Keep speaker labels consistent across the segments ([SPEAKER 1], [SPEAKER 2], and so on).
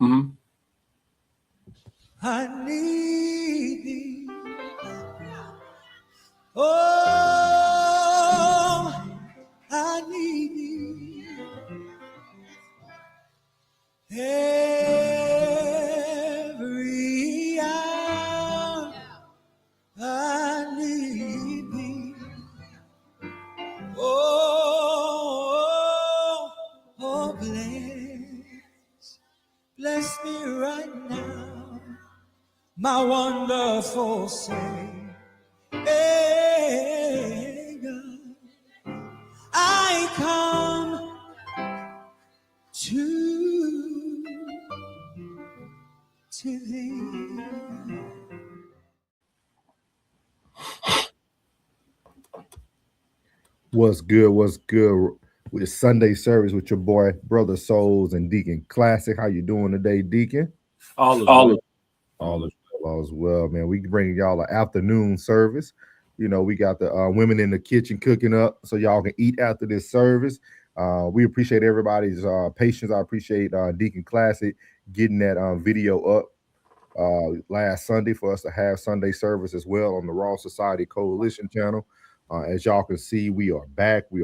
[SPEAKER 1] Mm-hmm.
[SPEAKER 2] I need thee. Oh, I need thee. Every hour I need thee. Oh, oh, bless me right now, my wonderful Savior. I come to thee.
[SPEAKER 3] What's good? What's good with Sunday service with your boy, Brother Souls and Deacon Classic? How you doing today, Deacon?
[SPEAKER 1] All is well.
[SPEAKER 3] All is well, man. We bring y'all an afternoon service. You know, we got the women in the kitchen cooking up so y'all can eat after this service. We appreciate everybody's patience. I appreciate Deacon Classic getting that video up last Sunday for us to have Sunday service as well on the Raw Society Coalition channel. As y'all can see, we are back. We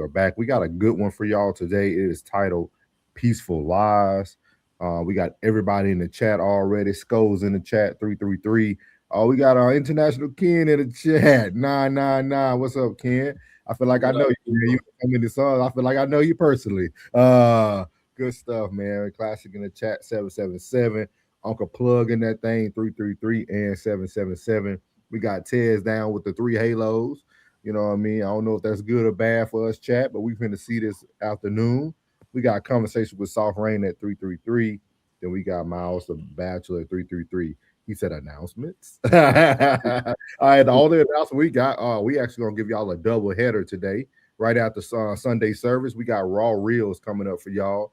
[SPEAKER 3] got a good one for y'all today. It is titled Peaceful Lies. We got everybody in the chat already. Skulls in the chat, 333. Oh, we got our international Ken in the chat, 999. What's up, Ken? I feel like I know you. You come in the song. I feel like I know you personally. Good stuff, man. Classic in the chat, 777. Uncle Plug in that thing, 333 and 777. We got Tez down with the 3 halos. You know what I mean? I don't know if that's good or bad for us, chat, but we're going to see this afternoon. We got a conversation with Soft Rain at 333. Then we got Miles the Bachelor at 333. He said announcements. All right, all the announcements we got. We actually going to give y'all a double header today. Right after Sunday service, we got Raw Reels coming up for y'all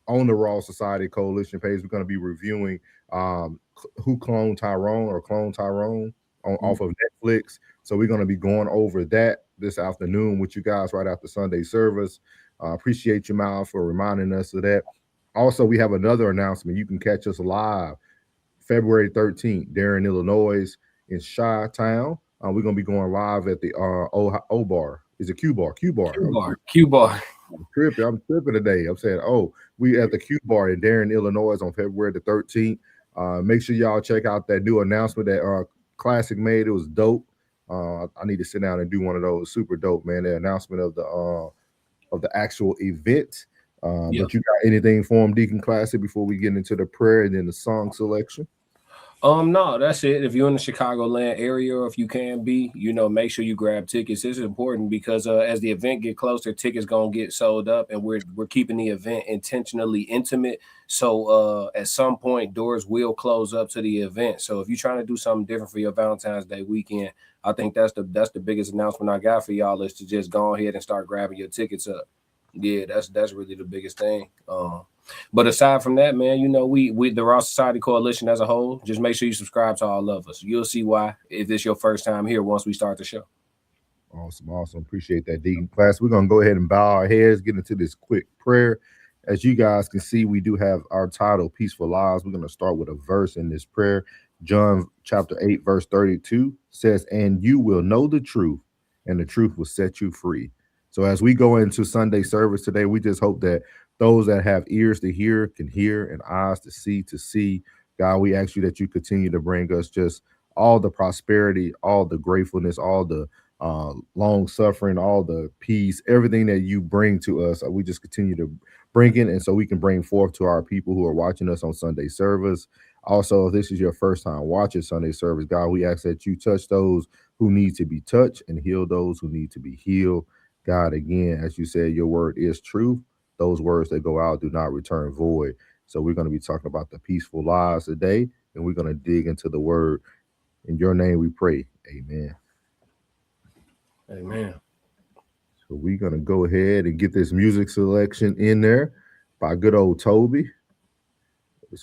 [SPEAKER 3] on the Raw Society Coalition page. We're going to be reviewing Who Cloned Tyrone or Clone Tyrone off of Netflix. So we're going to be going over that this afternoon with you guys right after Sunday service. Appreciate you, Miles, for reminding us of that. Also, we have another announcement. You can catch us live February 13th there in Illinois in Chi-Town. We're going to be going live at the O Bar. Is it Q Bar?
[SPEAKER 1] Q Bar.
[SPEAKER 3] I'm tripping today. I'm saying, we at the Q Bar in Darien, Illinois on February the 13th. Make sure y'all check out that new announcement that Classic made. It was dope. I need to sit down and do one of those. Super dope, man. The announcement of the actual event. But you got anything for him, Deacon Classic, before we get into the prayer and then the song selection?
[SPEAKER 1] No, that's it. If you're in the Chicagoland area, or if you can be, make sure you grab tickets. This is important because as the event get closer, tickets gonna get sold up, and we're keeping the event intentionally intimate. So at some point, doors will close up to the event. So if you're trying to do something different for your Valentine's Day weekend, I think that's the biggest announcement I got for y'all is to just go ahead and start grabbing your tickets up. Yeah, that's really the biggest thing. But aside from that, man, we the Raw Society Coalition as a whole, just make sure you subscribe to all of us. You'll see why if it's your first time here once we start the show.
[SPEAKER 3] Awesome. Appreciate that, Deacon Class. We're going to go ahead and bow our heads, get into this quick prayer. As you guys can see, we do have our title, Peaceful Lives. We're going to start with a verse in this prayer. John chapter 8, verse 32 says, "And you will know the truth, and the truth will set you free." So as we go into Sunday service today, we just hope that those that have ears to hear can hear and eyes to see. God, we ask you that you continue to bring us just all the prosperity, all the gratefulness, all the long suffering, all the peace, everything that you bring to us. We just continue to bring it, and so we can bring forth to our people who are watching us on Sunday service. Also, if this is your first time watching Sunday service, God, we ask that you touch those who need to be touched and heal those who need to be healed. God, again, as you said, your word is truth. Those words that go out do not return void. So we're going to be talking about the peaceful lives today, and we're going to dig into the word. In your name we pray. Amen.
[SPEAKER 1] Amen.
[SPEAKER 3] So we're going to go ahead and get this music selection in there by good old Toby. There we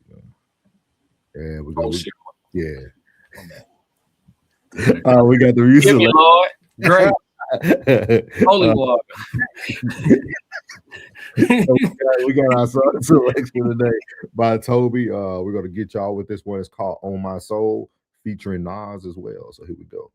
[SPEAKER 3] go. There we go. We got the music.
[SPEAKER 1] Give me, Lord. Great. Holy water.
[SPEAKER 3] We got our selection today by Toby. We're gonna get y'all with this one. It's called "On My Soul," featuring Nas as well. So here we go.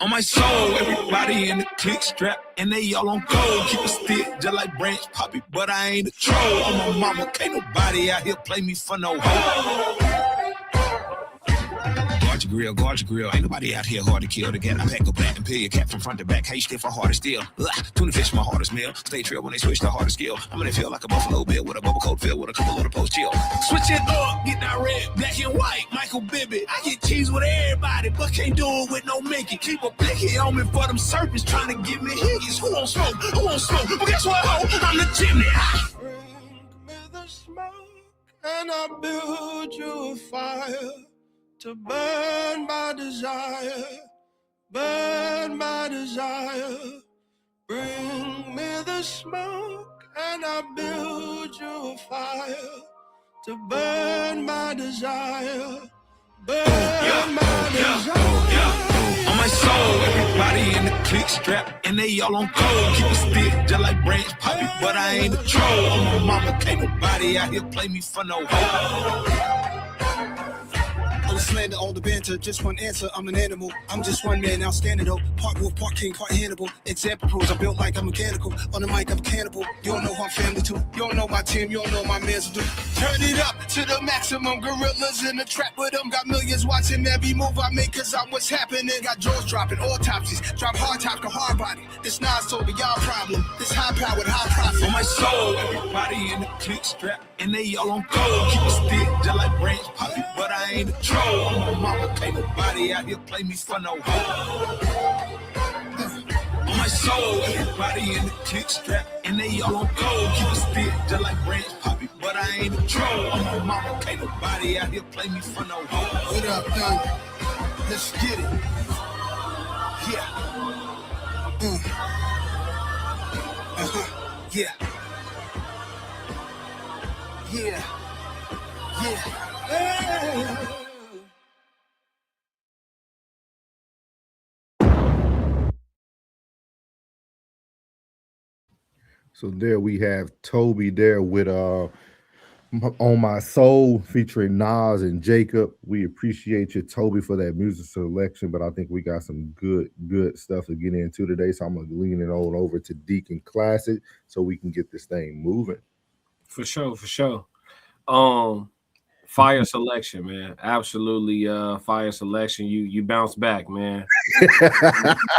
[SPEAKER 4] On my soul, everybody in the click strap, and they all on gold. Keep a stick just like Branch Poppy, but I ain't a troll. On my mama, can't nobody out here play me for no hoe. Guard your grill. Ain't nobody out here hard to kill. The gat I pack, go back and peel your cap from front to back. Hey, stiff for hardest steel. Tuna fish, my hardest meal. Stay trail when they switch the hardest skill. I'm gonna feel like a Buffalo Bill with a bubble coat filled with a couple of the post chill. Switch it up, get that red, black and white. Michael Bibbit. I get cheese with everybody, but can't do it with no Mickey. Keep a blicky on me for them serpents trying to give me hickeys. Who won't smoke? Who won't smoke? Well, guess what, ho? I'm the chimney.
[SPEAKER 2] Bring me the smoke, and I'll build you a fire to burn my desire, burn my desire. Bring me the smoke, and I'll build you a fire to burn my desire, burn my desire.
[SPEAKER 4] On my soul, everybody in the click strap, and they all on gold. Keep a stick just like Branch Poppy, but I ain't a troll. On my mama, can't nobody out here play me for no hoe.
[SPEAKER 5] On the slander, all the banter, just one answer, I'm an animal. I'm just one man, outstanding though. Part wolf, part king, part Hannibal. Example proves I'm built like I'm mechanical. On the mic, I'm a cannibal. You don't know who I'm family to. You don't know my team, you don't know my mans do. Turn it up to the maximum. Gorillas in the trap with them. Got millions watching every move I make, cause I'm what's happening. Got jaws dropping, autopsies. Drop hard top to hard body. This Nas told me y'all problem. This high powered, high profit.
[SPEAKER 4] On my soul, everybody in the click strap, and they all on gold. Keep a stick just like Branch Poppy, but I ain't a troll. On my mama, can't nobody out here play me for no hoe. On my soul, everybody in the click strap, and they all on gold. Keep a stick just like Branch Poppy, but I ain't a troll. On my mama, can't nobody out here play me for no hoe.
[SPEAKER 5] What up, done? Let's get it. Yeah. Yeah. Yeah. Yeah.
[SPEAKER 3] So there we have Toby there with "On My Soul" featuring Nas and Jacob. We appreciate you, Toby, for that music selection, but I think we got some good stuff to get into today. So I'm gonna lean it on over to Deacon Classic so we can get this thing moving.
[SPEAKER 1] For sure. Fire selection, man. Absolutely fire selection. You bounce back, man.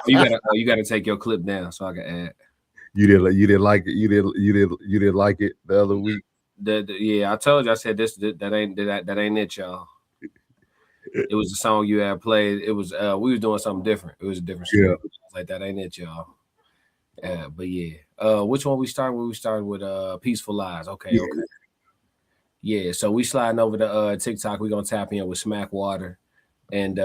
[SPEAKER 1] You gotta take your clip down so I can add.
[SPEAKER 3] You didn't like it. You didn't like it the other week.
[SPEAKER 1] Yeah, I told you. I said that ain't it, y'all. It was the song you had played. It was we was doing something different. It was a different song.
[SPEAKER 3] Yeah.
[SPEAKER 1] Like that ain't it, y'all. But yeah. Which one we started with? We started with Peaceful Lies. Okay. Yeah, so we sliding over to TikTok. We're gonna tap in with Smackwater. And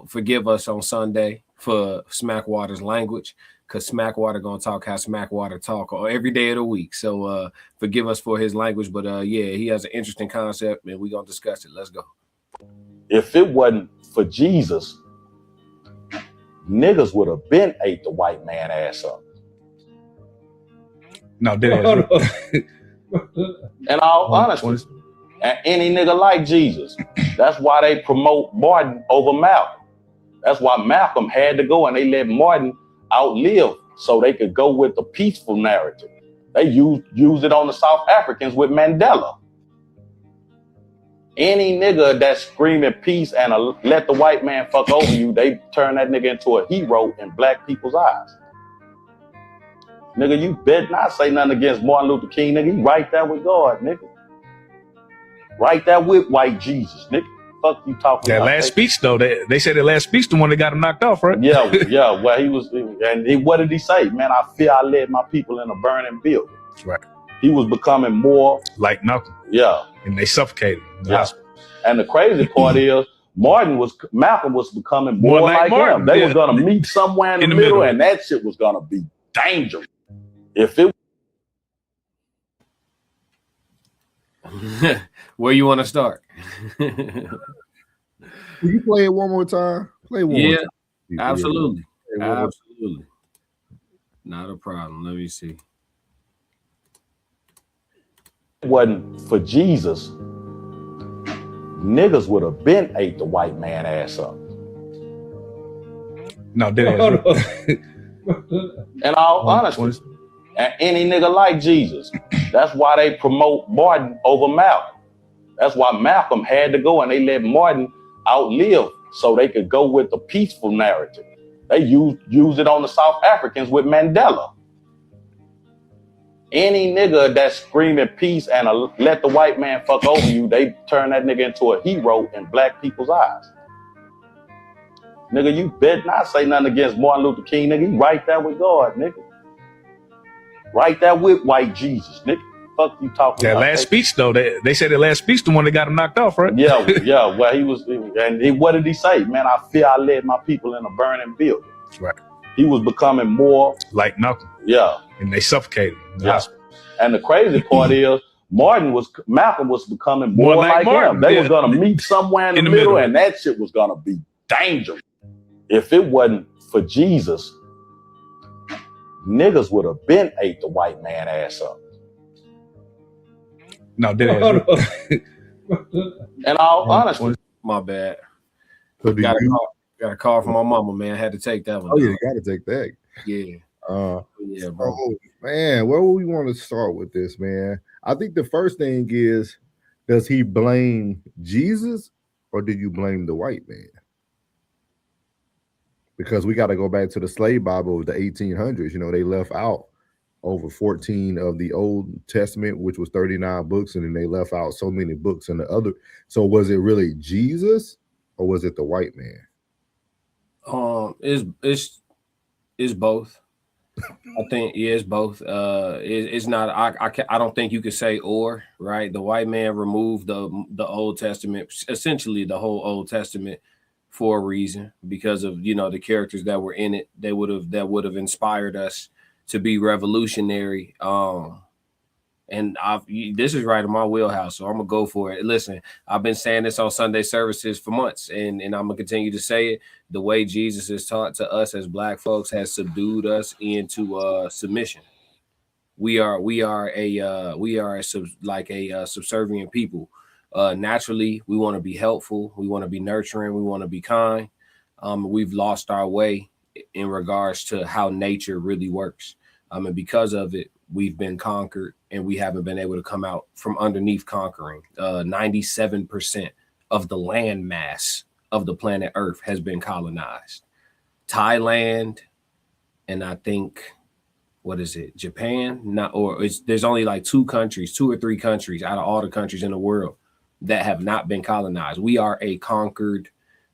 [SPEAKER 1] forgive us on Sunday for Smackwater's language, because Smackwater gonna talk how Smackwater talk every day of the week. So forgive us for his language, but yeah, he has an interesting concept and we're gonna discuss it. Let's go.
[SPEAKER 6] If it wasn't for Jesus, niggas would have been ate the white man ass up.
[SPEAKER 7] No, dead ass.
[SPEAKER 6] In all honesty. And any nigga like Jesus. That's why they promote Martin over Malcolm. That's why Malcolm had to go and they let Martin outlive so they could go with the peaceful narrative. They used it on the South Africans with Mandela. Any nigga that's screaming peace and let the white man fuck over you, they turn that nigga into a hero in black people's eyes. Nigga, you better not say nothing against Martin Luther King, nigga. He right there with God, nigga. Right there with white Jesus, nigga. Fuck you talking
[SPEAKER 7] that
[SPEAKER 6] about.
[SPEAKER 7] That last speech, though, they said the last speech, the one that got him knocked off, right?
[SPEAKER 6] Yeah. Well, what did he say? Man, I fear I led my people in a burning building.
[SPEAKER 7] Right.
[SPEAKER 6] He was becoming more
[SPEAKER 7] like Malcolm.
[SPEAKER 6] Yeah.
[SPEAKER 7] And they suffocated him in the
[SPEAKER 6] Yeah.
[SPEAKER 7] hospital.
[SPEAKER 6] And the crazy part is Malcolm was becoming more like
[SPEAKER 7] Martin,
[SPEAKER 6] him. They
[SPEAKER 7] yeah.
[SPEAKER 6] was gonna meet somewhere in the middle, and that shit was gonna be dangerous. If it
[SPEAKER 1] Where you want to start?
[SPEAKER 3] Can you play it one more time? Play one more time.
[SPEAKER 1] Absolutely. Absolutely. Not a problem. Let me see.
[SPEAKER 6] If it wasn't for Jesus, niggas would have been ate the white man ass up.
[SPEAKER 7] No,
[SPEAKER 6] in all honesty, and any nigga like Jesus. That's why they promote Martin over Malcolm. That's why Malcolm had to go, and they let Martin outlive so they could go with the peaceful narrative. They use it on the South Africans with Mandela. Any nigga that's screaming peace and let the white man fuck over you, they turn that nigga into a hero in black people's eyes. Nigga, you better not say nothing against Martin Luther King, nigga. He right there with God, nigga. Right there with white Jesus, nigga. Fuck you talking
[SPEAKER 7] that
[SPEAKER 6] about.
[SPEAKER 7] That last speech, though, they said the last speech, the one that got him knocked off, right?
[SPEAKER 6] Yeah. Well, he was, and what did he say? Man, I fear I led my people in a burning building.
[SPEAKER 7] Right.
[SPEAKER 6] He was becoming more
[SPEAKER 7] like Malcolm.
[SPEAKER 6] Yeah.
[SPEAKER 7] And they suffocated him in the hospital.
[SPEAKER 6] And the crazy part is Malcolm was becoming more like
[SPEAKER 7] Martin.
[SPEAKER 6] him. They was gonna meet somewhere in the middle, and that shit was gonna be dangerous. If it wasn't for Jesus, niggas would have been ate the white man ass up.
[SPEAKER 7] No,
[SPEAKER 6] in all honesty.
[SPEAKER 1] My bad. Got a call from my mama, man. I had to take that one.
[SPEAKER 3] Oh, yeah, you got to take that.
[SPEAKER 1] Yeah.
[SPEAKER 3] Yeah, bro. Oh, man, where would we want to start with this, man? I think the first thing is, does he blame Jesus or do you blame the white man? Because we got to go back to the slave Bible of the 1800s. You know, they left out over 14 of the Old Testament, which was 39 books, and then they left out so many books in the other. So was it really Jesus or was it the white man?
[SPEAKER 1] It's both. I think it's both. It's not. I don't think you could say or, right. The white man removed the Old Testament, essentially the whole Old Testament, for a reason, because of the characters that were in it. That would have inspired us to be revolutionary. And this is right in my wheelhouse, so I'm gonna go for it. Listen, I've been saying this on Sunday services for months, and I'm gonna continue to say it. The way Jesus is taught to us as Black folks has subdued us into submission. We are a subservient people. Naturally, we want to be helpful, we want to be nurturing, we want to be kind. We've lost our way in regards to how nature really works. And because of it, we've been conquered and we haven't been able to come out from underneath conquering. 97% of the land mass of the planet Earth has been colonized. Thailand, and I think, Japan? There's only like 2 or 3 countries out of all the countries in the world that have not been colonized. We are a conquered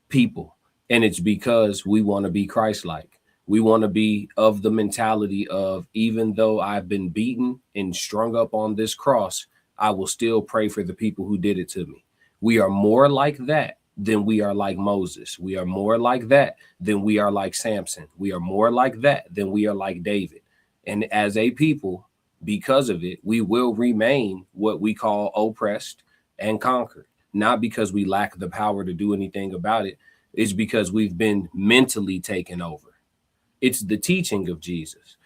[SPEAKER 1] people, and it's because we want to be Christ-like. We want to be of the mentality of, even though I've been beaten and strung up on this cross, I will still pray for the people who did it to me. We are more like that than we are like Moses. We are more like that than we are like Samson. We are more like that than we are like David. And as a people, because of it, we will remain what we call oppressed and conquered. Not because we lack the power to do anything about it. It's because we've been mentally taken over. It's the teaching of Jesus.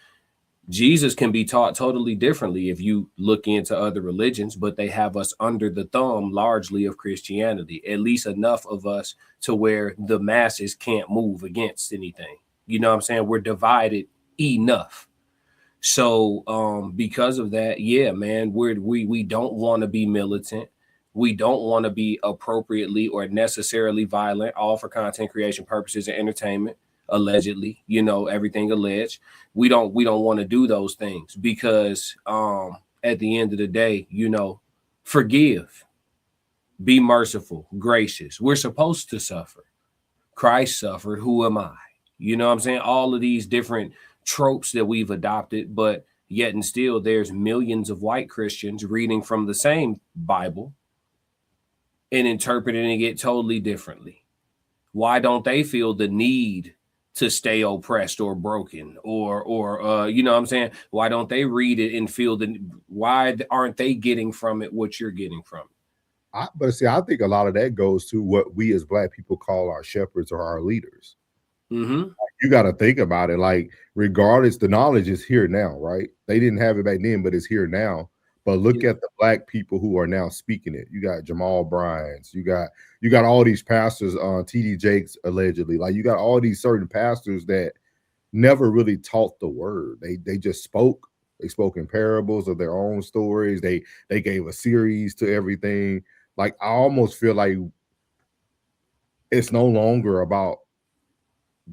[SPEAKER 1] Jesus can be taught totally differently if you look into other religions, but they have us under the thumb largely of Christianity, at least enough of us to where the masses can't move against anything. You know what I'm saying? We're divided enough. So because of that, yeah, man, we don't want to be militant. We don't want to be appropriately or necessarily violent, all for content creation purposes and entertainment. Allegedly, everything alleged. We don't want to do those things because at the end of the day, forgive, be merciful, gracious. We're supposed to suffer. Christ suffered. Who am I? You know what I'm saying? All of these different tropes that we've adopted, but Yet and still, there's millions of white Christians reading from the same Bible and interpreting it totally differently. Why don't they feel the need to stay oppressed or broken, or you know what I'm saying? Why don't they read it and feel why aren't they getting from it what you're getting from it?
[SPEAKER 3] But see, I think a lot of that goes to what we as Black people call our shepherds or our leaders.
[SPEAKER 1] Mm-hmm.
[SPEAKER 3] You got to think about it. Like, regardless, the knowledge is here now, right? They didn't have it back then, but it's here now. But look at the Black people who are now speaking it. You got Jamal Bryant's. You got all these pastors on T.D. Jakes allegedly. Like, you got all these certain pastors that never really taught the word. They just spoke. They spoke in parables of their own stories. They gave a series to everything. Like, I almost feel like it's no longer about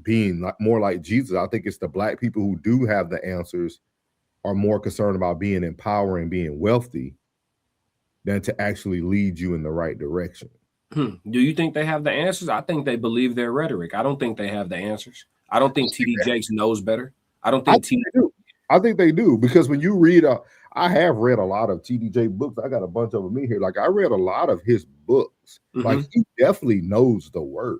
[SPEAKER 3] being more like Jesus. I think it's the Black people who do have the answers are more concerned about being empowering, being wealthy, than to actually lead you in the right direction.
[SPEAKER 1] Do you think they have the answers? I think they believe their rhetoric. I don't think they have the answers. I don't think T.D. Jakes knows better. I don't think
[SPEAKER 3] I think they do, because when you read I have read a lot of T.D. Jakes books. I got a bunch of them in here. Like, I read a lot of his books. Like, he definitely knows the word.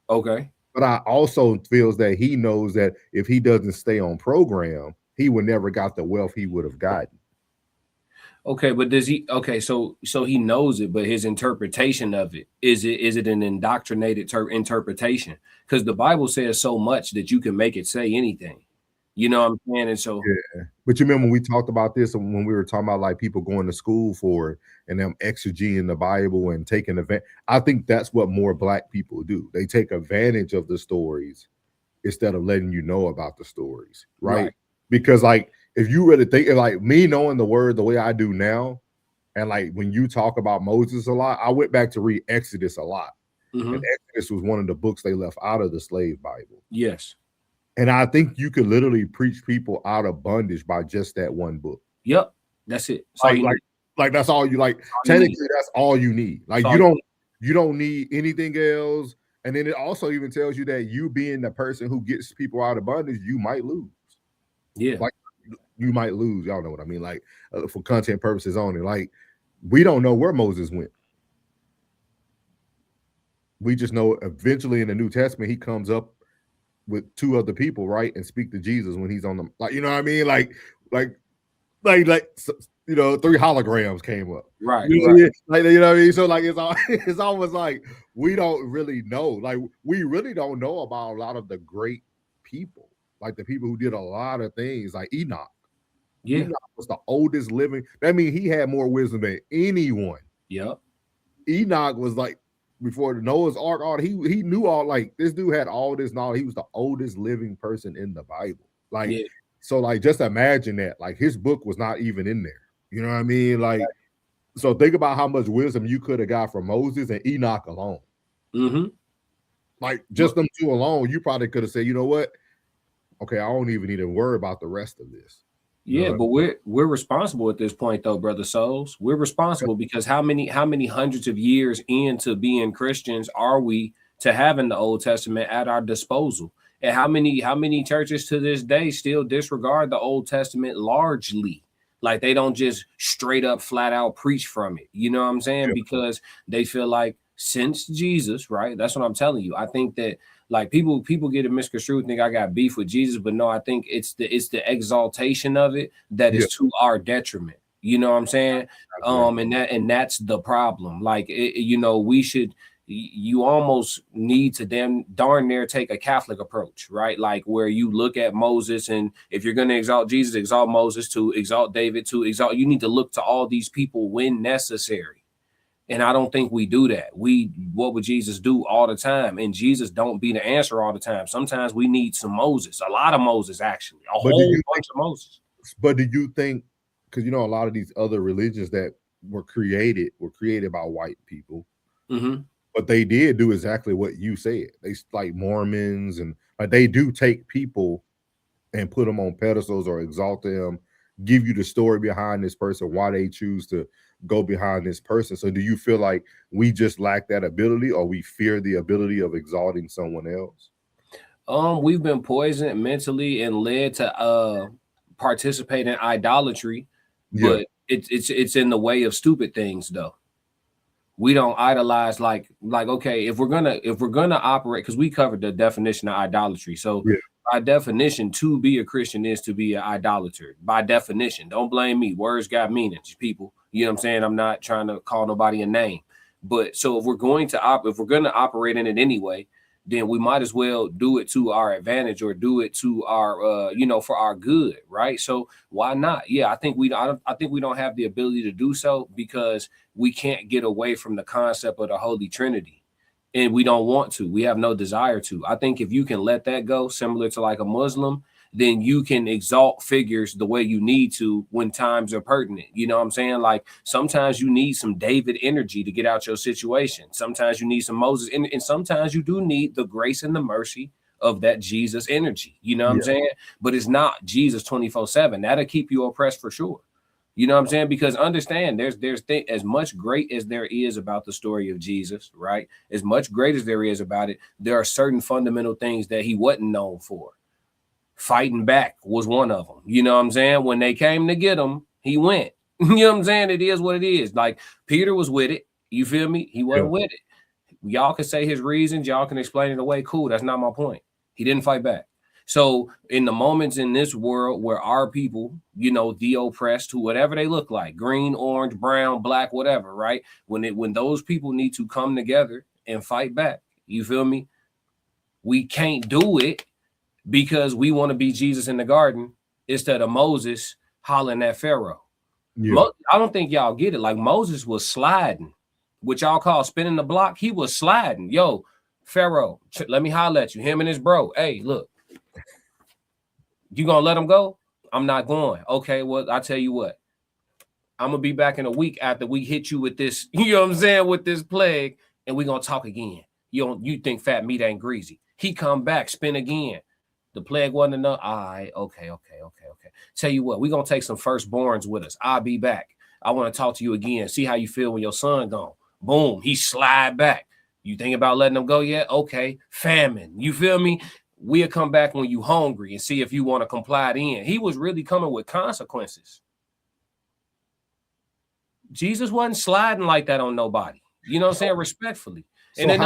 [SPEAKER 1] Okay.
[SPEAKER 3] But I also feels that he knows that if he doesn't stay on program, he would never got the wealth he would have gotten.
[SPEAKER 1] Okay, but does he? Okay, so he knows it, but his interpretation of it is it an indoctrinated interpretation? Because the Bible says so much that you can make it say anything. You know what I'm saying? And so,
[SPEAKER 3] yeah. But you remember when we talked about this when we were talking about like people going to school for it and them exegeting the Bible and taking advantage. I think that's what more Black people do. They take advantage of the stories instead of letting you know about the stories, right? Because like, if you really think, like me knowing the word the way I do now, and like when you talk about Moses a lot, I went back to read Exodus a lot. And Exodus was one of the books they left out of the slave Bible.
[SPEAKER 1] Yes.
[SPEAKER 3] And I think you could literally preach people out of bondage by just that one book.
[SPEAKER 1] Yep. That's it.
[SPEAKER 3] So like that's all you like. Technically, that's all you need. Like, you don't need anything else. And then it also even tells you that you being the person who gets people out of bondage, you might lose.
[SPEAKER 1] Yeah.
[SPEAKER 3] Like, you might lose. Y'all know what I mean? Like, for content purposes only. Like, we don't know where Moses went. We just know eventually in the New Testament, he comes up with two other people, right? And speak to Jesus when he's on them. Like, you know what I mean? Like, you know, 3 holograms came up.
[SPEAKER 1] Right.
[SPEAKER 3] You know what I mean? Like, you know what I mean? So like, it's almost like we don't really know. Like, we really don't know about a lot of the great people. Like the people who did a lot of things, like Enoch.
[SPEAKER 1] Yeah.
[SPEAKER 3] Enoch was the oldest living. That means he had more wisdom than anyone.
[SPEAKER 1] Yep.
[SPEAKER 3] Enoch was like, before the Noah's Ark, he knew all, like, this dude had all this knowledge. He was the oldest living person in the Bible. Like, so like, just imagine that. Like, his book was not even in there. You know what I mean? Like, so think about how much wisdom you could have got from Moses and Enoch alone. Like, just them two alone, you probably could have said, you know what? Okay, I don't even need to worry about the rest of this.
[SPEAKER 1] Yeah, but we're responsible at this point, though, Brother Souls. We're responsible because how many hundreds of years into being Christians are we to having the Old Testament at our disposal? And how many churches to this day still disregard the Old Testament largely? Like, they don't just straight up flat out preach from it. You know what I'm saying? Because they feel like since Jesus, right? That's what I'm telling you. I think that like people get it misconstrued, think I got beef with Jesus, but no, I think it's the exaltation of it that is to our detriment. You know what I'm saying? And that's the problem. Like, you know, you almost need to darn near take a Catholic approach, right? Like, where you look at Moses, and if you're going to exalt Jesus, exalt Moses, to exalt David, to exalt, you need to look to all these people when necessary. And I don't think we do that. What would Jesus do all the time? And Jesus don't be the answer all the time. Sometimes we need some Moses, a lot of Moses, actually, a whole bunch of Moses.
[SPEAKER 3] But do you think, because you know, a lot of these other religions that were created by white people, but they did do exactly what you said. They, like Mormons, and they do take people and put them on pedestals or exalt them, give you the story behind this person, why they choose to go behind this person. So do you feel like we just lack that ability, or we fear the ability of exalting someone else?
[SPEAKER 1] We've been poisoned mentally and led to participate in idolatry, but it's in the way of stupid things though. We don't idolize like okay, if we're gonna operate, because we covered the definition of idolatry. So by definition, to be a Christian is to be an idolater. By definition, don't blame me. Words got meanings, people. You know what I'm saying? I'm not trying to call nobody a name, but so if we're going to operate in it anyway, then we might as well do it to our advantage or do it to our for our good, right? So why not? Yeah, I think we don't have the ability to do so because we can't get away from the concept of the Holy Trinity, and we don't want to. We have no desire to. I think if you can let that go, similar to like a Muslim, then you can exalt figures the way you need to when times are pertinent. You know what I'm saying? Like sometimes you need some David energy to get out your situation. Sometimes you need some Moses, and sometimes you do need the grace and the mercy of that Jesus energy. You know what I'm saying? But it's not Jesus 24/7. That'll keep you oppressed for sure. You know what I'm saying? Because understand, there's as much great as there is about the story of Jesus, right? As much great as there is about it, there are certain fundamental things that he wasn't known for. Fighting back was one of them. You know what I'm saying? When they came to get him, he went. You know what I'm saying? It is what it is. Like Peter was with it. You feel me? He wasn't with it. Y'all can say his reasons. Y'all can explain it away. Cool. That's not my point. He didn't fight back. So in the moments in this world where our people, the oppressed, who whatever they look like, green, orange, brown, black, whatever, right? When those people need to come together and fight back, you feel me? We can't do it because we want to be Jesus in the garden instead of Moses hollering at Pharaoh. I don't think y'all get it. Like Moses was sliding, which y'all call spinning the block. He was sliding. Yo, Pharaoh, let me holler at you. Him and his bro. Hey, look. You gonna let him go? I'm not going. Okay, well, I tell you what. I'm gonna be back in a week after we hit you with this, you know what I'm saying, with this plague, and we're gonna talk again. You think fat meat ain't greasy. He come back, spin again. The plague wasn't enough. All right, okay. Tell you what, we're gonna take some firstborns with us. I'll be back. I want to talk to you again. See how you feel when your son gone. Boom, he slide back. You think about letting him go yet? Okay, famine. You feel me? We'll come back when you hungry and see if you want to comply then. He was really coming with consequences. Jesus wasn't sliding like that on nobody. You know what I'm saying? Respectfully. So and then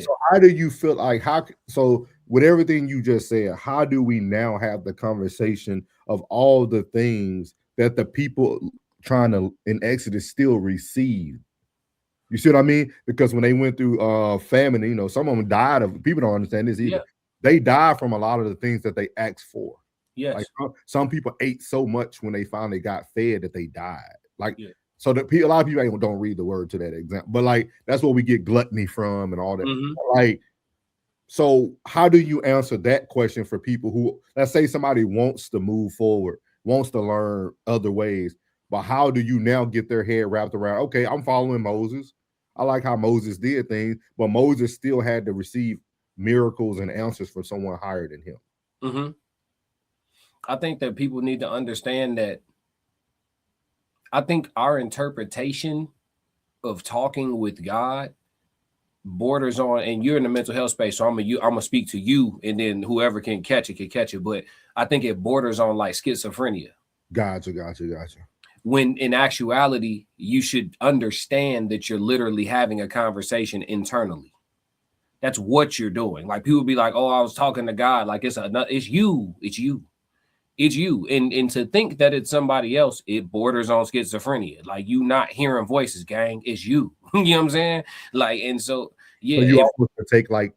[SPEAKER 3] So how do you feel like so with everything you just said, how do we now have the conversation of all the things that the people trying to in Exodus still receive? You see what I mean? Because when they went through famine, some of them died of, people don't understand this either. They died from a lot of the things that they asked for.
[SPEAKER 1] Yes.
[SPEAKER 3] Like some people ate so much when they finally got fed that they died. Like, so that a lot of people don't read the word to that example, but like, that's where we get gluttony from and all that. Mm-hmm. Like, so how do you answer that question for people who, let's say somebody wants to move forward, wants to learn other ways, but how do you now get their head wrapped around, okay, I'm following Moses. I like how Moses did things, but Moses still had to receive miracles and answers from someone higher than him.
[SPEAKER 1] Mm-hmm. I think that people need to understand that. I think our interpretation of talking with God borders on, and you're in the mental health space, so I'm gonna speak to you, and then whoever can catch it. But I think it borders on like schizophrenia.
[SPEAKER 3] Gotcha.
[SPEAKER 1] When in actuality, you should understand that you're literally having a conversation internally. That's what you're doing. Like people be like, "Oh, I was talking to God." Like it's you. And to think that it's somebody else, it borders on schizophrenia. Like you not hearing voices, gang. It's you. You know what I'm saying? Like, and so yeah.
[SPEAKER 3] So you almost take like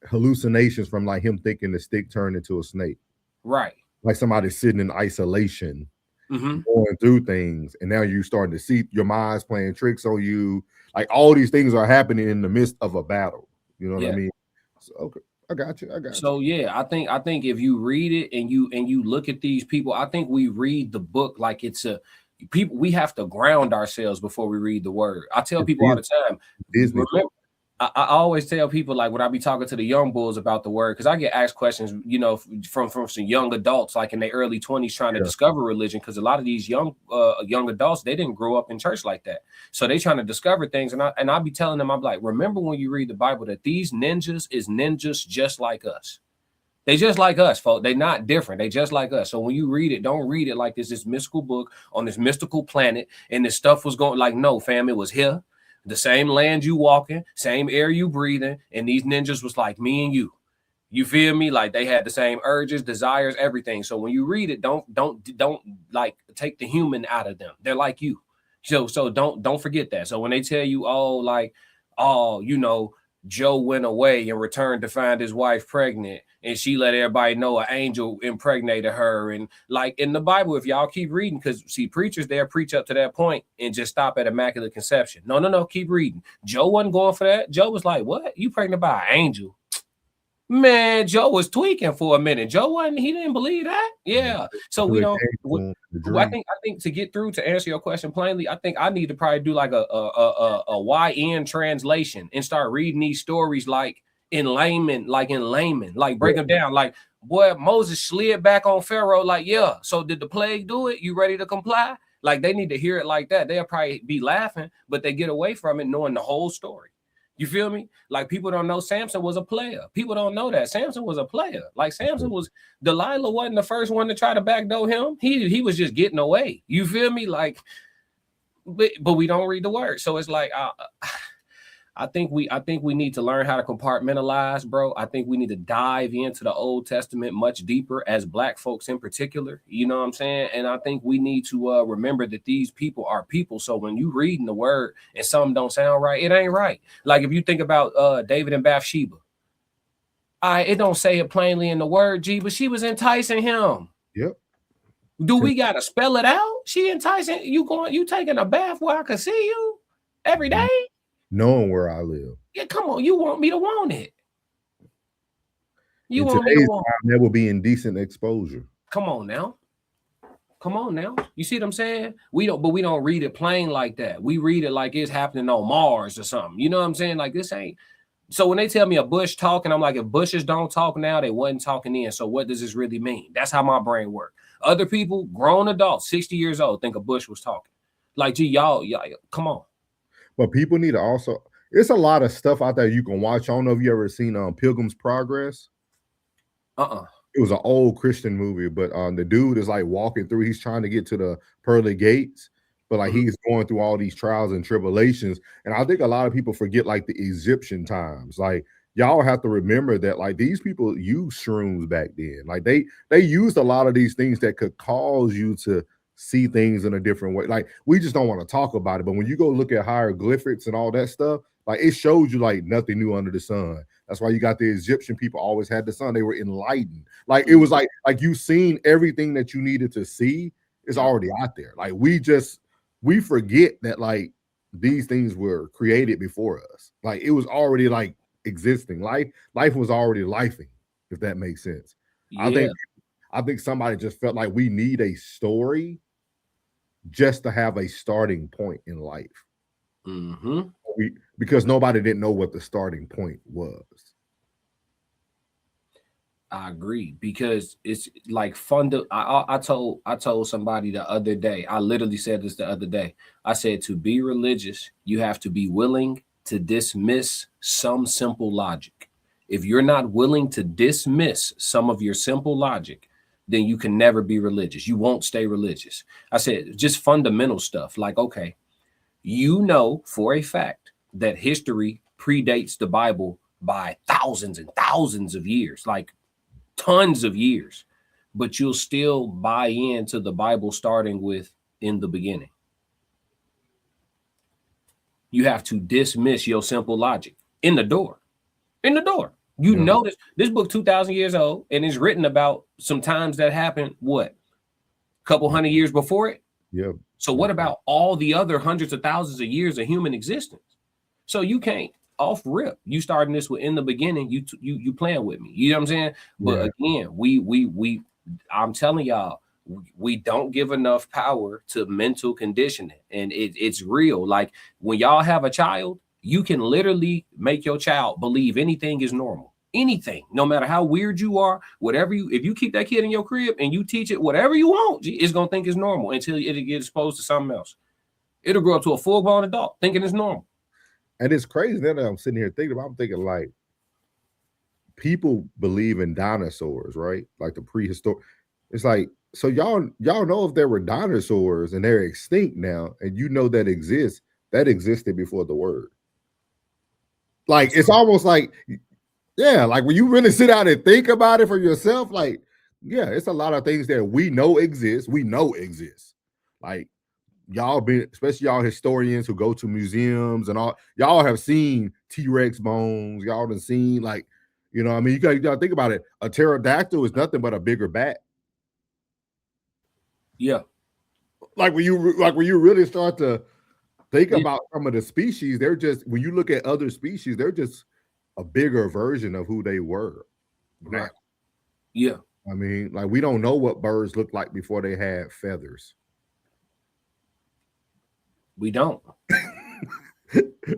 [SPEAKER 3] hallucinations from like him thinking the stick turned into a snake.
[SPEAKER 1] Right.
[SPEAKER 3] Like somebody sitting in isolation,
[SPEAKER 1] mm-hmm.
[SPEAKER 3] going through things, and now you're starting to see your mind's playing tricks on you. Like all these things are happening in the midst of a battle. You know what I mean? So, okay, I got you.
[SPEAKER 1] So yeah, I think if you read it and you look at these people, I think we read the book like it's people. We have to ground ourselves before we read the word. I tell people all the time. Remember, I always tell people, like when I be talking to the young bulls about the word, because I get asked questions, from some young adults, like in their early 20s, trying to discover religion. Because a lot of these young adults, they didn't grow up in church like that, so they trying to discover things. And I'll be telling them, I'm like, remember when you read the Bible that these ninjas is ninjas just like us. They just like us, folks. They not different. They just like us. So when you read it, don't read it like this mystical book on this mystical planet and this stuff was going like, no, fam, it was here. The same land you walking, same air you breathing, and these ninjas was like me and you. You feel me? Like they had the same urges, desires, everything. So when you read it, don't like take the human out of them. They're like you. So don't forget that. So when they tell you, Joe went away and returned to find his wife pregnant, and she let everybody know an angel impregnated her. And like in the Bible, if y'all keep reading, because see, preachers there preach up to that point and just stop at immaculate conception. No, keep reading. Joe wasn't going for that. Joe was like, what? You pregnant by an angel? Man, Joe was tweaking for a minute. He didn't believe that. Yeah. So we don't. I think to get through to answer your question plainly, I think I need to probably do like a YN translation and start reading these stories like in layman, like break them down. Like, boy, Moses slid back on Pharaoh. Like, yeah. So did the plague do it? You ready to comply? Like they need to hear it like that. They'll probably be laughing, but they get away from it knowing the whole story. You feel me? Like people don't know Samson was a player. People don't know that Samson was a player. Like Delilah wasn't the first one to try to backdoor him. He was just getting away. You feel me? Like, but we don't read the word. So it's like, I think we need to learn how to compartmentalize, bro. I think we need to dive into the Old Testament much deeper as Black folks in particular. You know what I'm saying? And I think we need to remember that these people are people. So when you reading the word and something don't sound right, it ain't right. Like if you think about David and Bathsheba, it don't say it plainly in the word, G, but she was enticing him.
[SPEAKER 3] Yep.
[SPEAKER 1] Do we gotta spell it out? She enticing you taking a bath where I can see you every day?
[SPEAKER 3] Knowing where I live.
[SPEAKER 1] Yeah, come on. You want me to want it.
[SPEAKER 3] You want me to want it. There will be indecent exposure.
[SPEAKER 1] Come on now. You see what I'm saying? We don't read it plain like that. We read it like it's happening on Mars or something. You know what I'm saying? Like this ain't. So when they tell me a bush talking, I'm like, if bushes don't talk now, they wasn't talking then. So what does this really mean? That's how my brain works. Other people, grown adults, 60 years old, think a bush was talking. Like, gee, y'all, come on.
[SPEAKER 3] But people need to also, it's a lot of stuff out there you can watch. I don't know if you ever seen Pilgrim's Progress. It was an old Christian movie, but the dude is like walking through, he's trying to get to the pearly gates, but like he's going through all these trials and tribulations. And I think a lot of people forget like the Egyptian times. Like y'all have to remember that like these people used shrooms back then. Like they used a lot of these things that could cause you to see things in a different way. Like we just don't want to talk about it. But when you go look at hieroglyphics and all that stuff, like it shows you like nothing new under the sun. That's why you got the Egyptian people always had the sun. They were enlightened. Like it was like you've seen everything that you needed to see is already out there. Like we forget that like these things were created before us. Like it was already like existing. Life was already lifing, if that makes sense. Yeah. I think somebody just felt like we need a story just to have a starting point in life. Because nobody didn't know what the starting point was.
[SPEAKER 1] I agree, because it's like I told somebody the other day, I literally said this the other day. I said, to be religious, you have to be willing to dismiss some simple logic. If you're not willing to dismiss some of your simple logic, then you can never be religious. You won't stay religious. I said, just fundamental stuff like, okay, you know for a fact that history predates the Bible by thousands and thousands of years, like tons of years, but you'll still buy into the Bible starting with in the beginning. You have to dismiss your simple logic in the door. You know this book 2,000 years old, and it's written about some times that happened, what, a couple hundred years before it?
[SPEAKER 3] Yeah.
[SPEAKER 1] So what about all the other hundreds of thousands of years of human existence? So you can't off rip. You starting this with in the beginning, you playing with me. You know what I'm saying? But again, I'm telling y'all, we don't give enough power to mental conditioning, and it's real. Like when y'all have a child, you can literally make your child believe anything is normal. Anything, no matter how weird you are, if you keep that kid in your crib and you teach it whatever you want, it's gonna think it's normal until it gets exposed to something else. It'll grow up to a full-blown adult thinking it's normal.
[SPEAKER 3] And it's crazy that I'm sitting here thinking about. I'm thinking like people believe in dinosaurs, right? Like the prehistoric. It's like, so y'all know if there were dinosaurs and they're extinct now, and you know that existed before the word. Like it's almost like, yeah, like when you really sit down and think about it for yourself, like, yeah, it's a lot of things that we know exist. Like y'all been, especially y'all historians who go to museums and all, y'all have seen T-Rex bones. Y'all done seen, like, you know, I mean, you gotta think about it. A pterodactyl is nothing but a bigger bat.
[SPEAKER 1] Yeah.
[SPEAKER 3] Like when you really start to think about some of the species, they're just, when you look at other species, they're just a bigger version of who they were.
[SPEAKER 1] Right. Yeah.
[SPEAKER 3] I mean, like, we don't know what birds looked like before they had feathers.
[SPEAKER 1] We don't.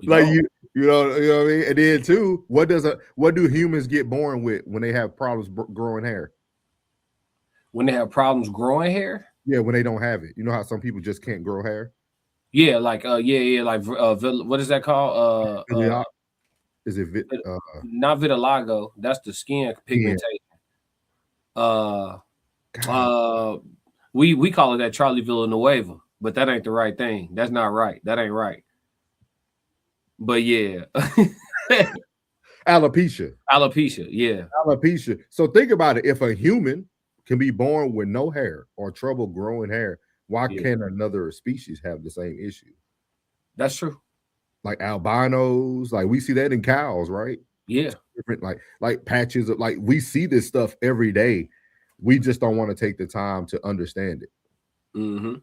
[SPEAKER 3] Like you know what I mean? And then too, what do humans get born with when they have problems growing hair?
[SPEAKER 1] When they have problems growing hair?
[SPEAKER 3] Yeah, when they don't have it. You know how some people just can't grow hair?
[SPEAKER 1] Yeah, like like what is that called?
[SPEAKER 3] Is it
[SPEAKER 1] not vitiligo? That's the skin pigmentation. We call it that Charlie Villanueva, but that ain't the right thing. That's not right. That ain't right. But yeah.
[SPEAKER 3] Alopecia.
[SPEAKER 1] Yeah.
[SPEAKER 3] Alopecia. So think about it. If a human can be born with no hair or trouble growing hair, why can't another species have the same issue?
[SPEAKER 1] That's true.
[SPEAKER 3] Like albinos, like we see that in cows, right?
[SPEAKER 1] Yeah.
[SPEAKER 3] Different, like patches of, like, we see this stuff every day. We just don't want to take the time to understand it.
[SPEAKER 1] Mm-hmm.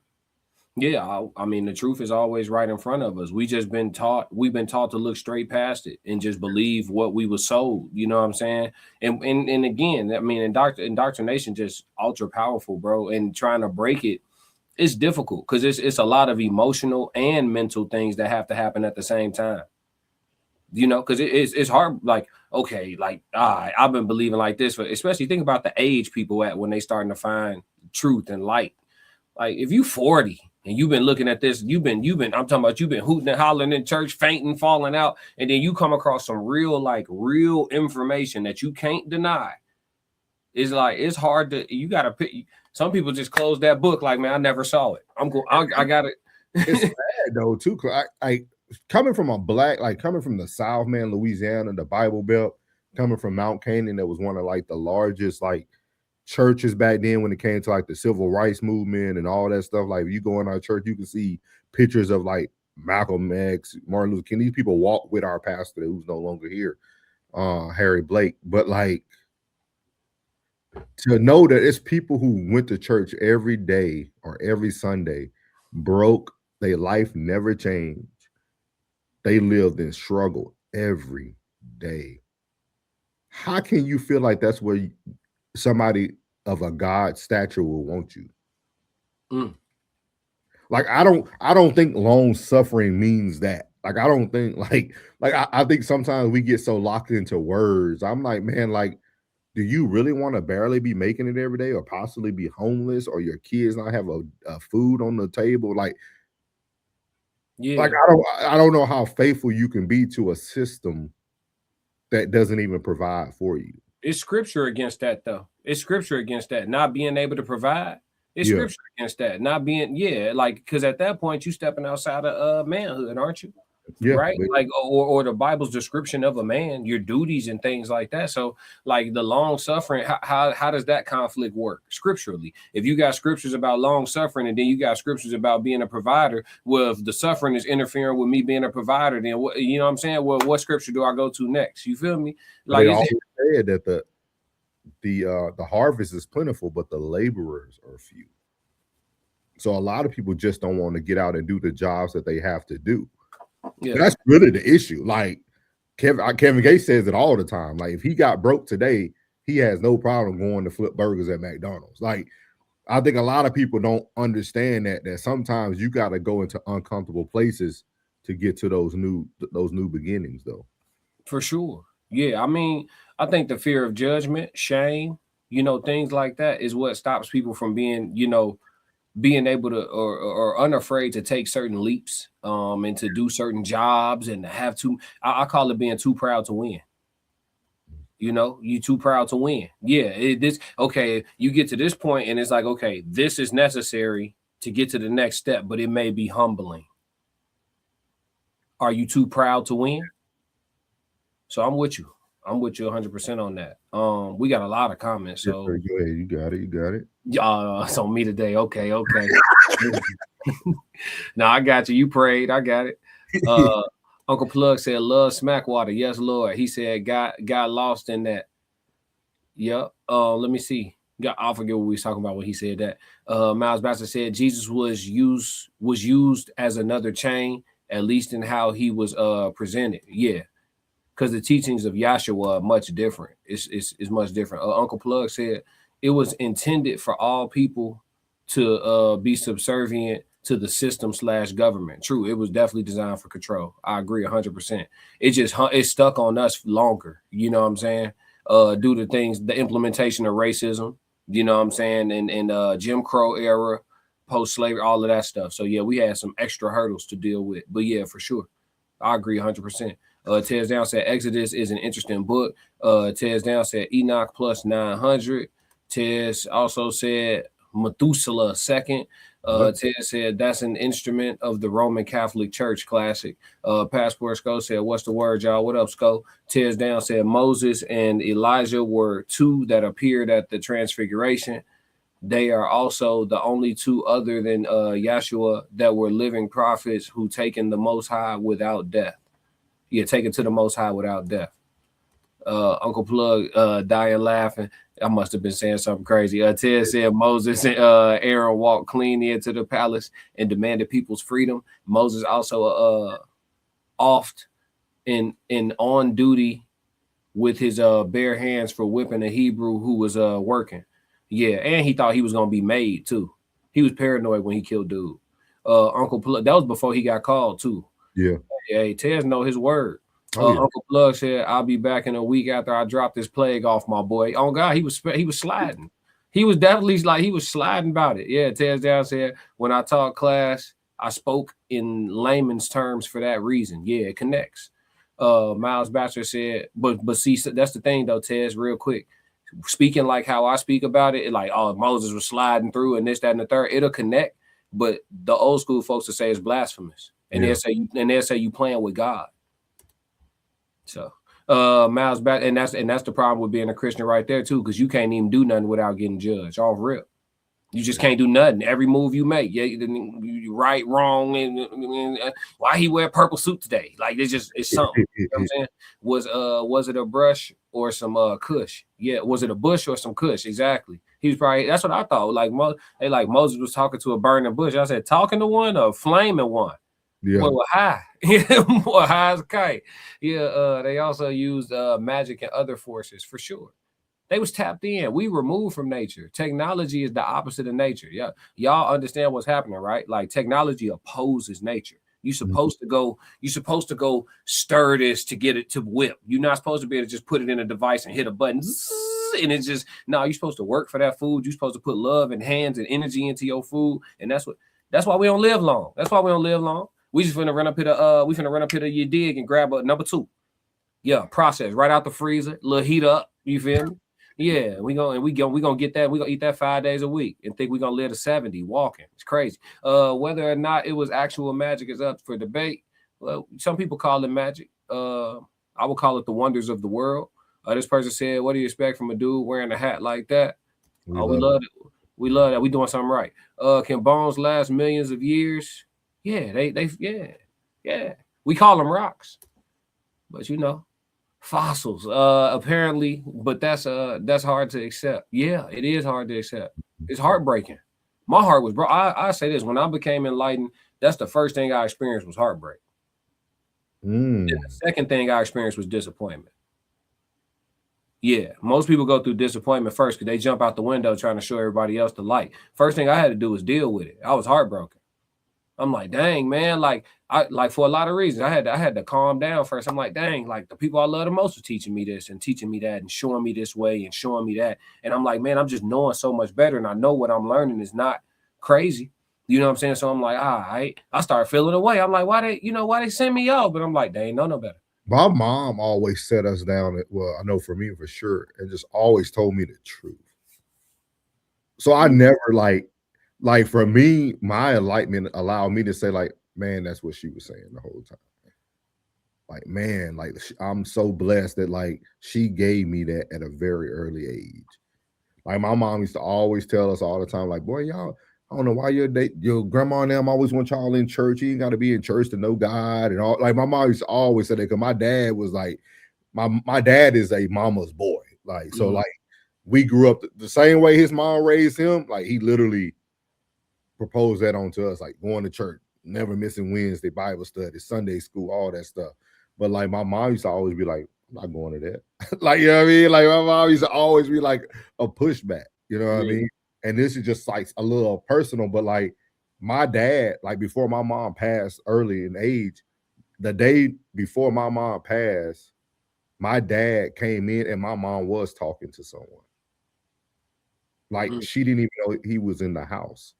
[SPEAKER 1] Yeah, I mean, the truth is always right in front of us. We've been taught to look straight past it and just believe what we were sold. You know what I'm saying? And again, I mean, indoctrination just ultra powerful, bro. And trying to break it, it's difficult because it's a lot of emotional and mental things that have to happen at the same time. You know, because it's hard. Like, okay, like, I've been believing like this, but especially think about the age people at when they starting to find truth and light. Like, if you 40 and you've been looking at this, I'm talking about you've been hooting and hollering in church, fainting, falling out, and then you come across some real information that you can't deny. It's like, it's hard to, you got to pick. Some people just close that book like, man, I never saw it. I got it.
[SPEAKER 3] It's bad though too. I coming from the South, man, Louisiana, the Bible Belt, coming from Mount Canaan, that was one of like the largest like churches back then when it came to like the civil rights movement and all that stuff. Like, if you go in our church, you can see pictures of like Malcolm X, Martin Luther King. These people walk with our pastor who's no longer here, Harry Blake. But like, to know that it's people who went to church every day or every Sunday, broke, their life never changed. They lived in struggle every day. How can you feel like that's where somebody of a God stature will want you? Like, I don't think long suffering means that. Like, I don't think I think sometimes we get so locked into words. I'm like, man, like, do you really want to barely be making it every day, or possibly be homeless, or your kids not have a food on the table? Like, yeah, like, I don't know how faithful you can be to a system that doesn't even provide for you.
[SPEAKER 1] It's scripture against that, though. It's scripture against that, not being able to provide. It's scripture against that, not being, like, because at that point you stepping outside of manhood, aren't you? Yeah, right. Like, or the Bible's description of a man, your duties and things like that. So, like, the long suffering, how does that conflict work scripturally? If you got scriptures about long suffering and then you got scriptures about being a provider, well, if the suffering is interfering with me being a provider, then what, you know what I'm saying? Well, what scripture do I go to next? You feel me? Like,
[SPEAKER 3] they always said that the harvest is plentiful, but the laborers are few. So a lot of people just don't want to get out and do the jobs that they have to do. Yeah. That's really the issue. Like, Kevin Gates says it all the time. Like, if he got broke today, he has no problem going to flip burgers at McDonald's. Like, I think a lot of people don't understand that sometimes you got to go into uncomfortable places to get to those new beginnings, though.
[SPEAKER 1] For sure. Yeah, I mean, I think the fear of judgment, shame, things like that is what stops people from being, being able to or unafraid to take certain leaps and to do certain jobs and to have I call it being too proud to win. You know, you too proud to win. Yeah, okay. You get to this point, and it's like, okay, this is necessary to get to the next step, but it may be humbling. Are you too proud to win? So I'm with you. I'm with you 100% on that. We got a lot of comments. So
[SPEAKER 3] go ahead. You got it.
[SPEAKER 1] It's on me today. Okay. No, I got you. You prayed. I got it. Uncle Plug said, "Love Smackwater." Yes, Lord. He said, got lost in that. Yep. Let me see. I forget what we was talking about when he said that. Miles Baxter said Jesus was used as another chain, at least in how he was presented. Yeah, because the teachings of Yahshua are much different. It's much different. Uncle Plug said it was intended for all people to be subservient to the system / government. True, it was definitely designed for control. I agree 100%. It stuck on us longer. You know what I'm saying? Due to things, the implementation of racism. You know what I'm saying? And Jim Crow era, post-slavery, all of that stuff. So yeah, we had some extra hurdles to deal with. But yeah, for sure, I agree 100%. Tez Down said Exodus is an interesting book. Tez Down said Enoch plus 900. Tez also said Methuselah second. Ted said that's an instrument of the Roman Catholic Church. Classic. Passport Sco said, "What's the word, y'all? What up, Sco?" Tez Down said Moses and Elijah were two that appeared at the Transfiguration. They are also the only two other than Yahshua that were living prophets who taken the Most High without death. Yeah, taken to the Most High without death. Uncle Plug dying laughing. I must have been saying something crazy. Ted said Moses and Aaron walked cleanly into the palace and demanded people's freedom. Moses also oft and on duty with his bare hands for whipping a Hebrew who was working. Yeah, and he thought he was gonna be made too. He was paranoid when he killed dude. Uncle Plug, that was before he got called too.
[SPEAKER 3] Yeah.
[SPEAKER 1] Hey, Tez know his word. Uncle Plug said, "I'll be back in a week after I drop this plague off my boy." Oh God, he was sliding. He was definitely like he was sliding about it. Yeah, Tez Down said, "When I taught class, I spoke in layman's terms for that reason." Yeah, it connects. Miles Baxter said, but see, that's the thing though, Tez, real quick. Speaking like how I speak about it, like, oh, Moses was sliding through and this, that, and the third, it'll connect. But the old school folks will say it's blasphemous. And they'll say you playing with God. So Miles back, and that's the problem with being a Christian right there too, because you can't even do nothing without getting judged off rip. You just can't do nothing. Every move you make, you right, wrong, and why he wear purple suit today? Like it's something. You know what I'm saying? Was it a brush or some kush? Yeah, was it a bush or some kush? Exactly. He was probably, that's what I thought. Like Moses was talking to a burning bush. I said, talking to one or flaming one? Yeah. Well, high. More high as a kite. Yeah, they also used magic and other forces for sure. They was tapped in. We removed from nature. Technology is the opposite of nature. Yeah, y'all understand what's happening, right? Like technology opposes nature. You're supposed to go stir this to get it to whip. You're not supposed to be able to just put it in a device and hit a button and it's just you're supposed to work for that food. You're supposed to put love and hands and energy into your food, and that's why we don't live long. That's why we don't live long. We just finna run up here to your dig and grab a number 2. Yeah, process right out the freezer, little heat up. You feel me? Yeah, we gonna get that. We gonna eat that 5 days a week and think we gonna live to 70 walking. It's crazy. Whether or not it was actual magic is up for debate. Well, some people call it magic. I would call it the wonders of the world. This person said, "What do you expect from a dude wearing a hat like that?" We love it. We love that. We doing something right. Can bones last millions of years? Yeah, yeah. We call them rocks, but fossils. Apparently, but that's hard to accept. Yeah, it is hard to accept. It's heartbreaking. My heart was broke. I say this, when I became enlightened, that's the first thing I experienced was heartbreak. And the second thing I experienced was disappointment. Yeah, most people go through disappointment first because they jump out the window trying to show everybody else the light. First thing I had to do was deal with it. I was heartbroken. I'm like, dang, man, I for a lot of reasons, I had to calm down first. I'm like, dang, like the people I love the most are teaching me this and teaching me that and showing me this way and showing me that. And I'm like, man, I'm just knowing so much better. And I know what I'm learning is not crazy. You know what I'm saying? So I'm like, I start feeling away. I'm like, why they send me out? But I'm like, they ain't know no better.
[SPEAKER 3] My mom always set us down. Well, I know for me for sure, and just always told me the truth. So I never like for me, my enlightenment allowed me to say like, man, that's what she was saying the whole time. Like, man, like I'm so blessed that like she gave me that at a very early age. Like my mom used to always tell us all the time, like, boy, y'all, I don't know why your grandma and them always want y'all in church. You ain't got to be in church to know God and all. Like my mom used to always say that because my dad was like, my dad is a mama's boy. Like, so like we grew up the same way his mom raised him. Like he literally proposed that onto us, like going to church, never missing Wednesday Bible study, Sunday school, all that stuff. But like my mom used to always be like, I'm not going to that. Like, you know what I mean? Like my mom used to always be like a pushback, you know what I mean? And this is just like a little personal, but like my dad, like before my mom passed early in age, the day before my mom passed, my dad came in and my mom was talking to someone. Like she didn't even know he was in the house.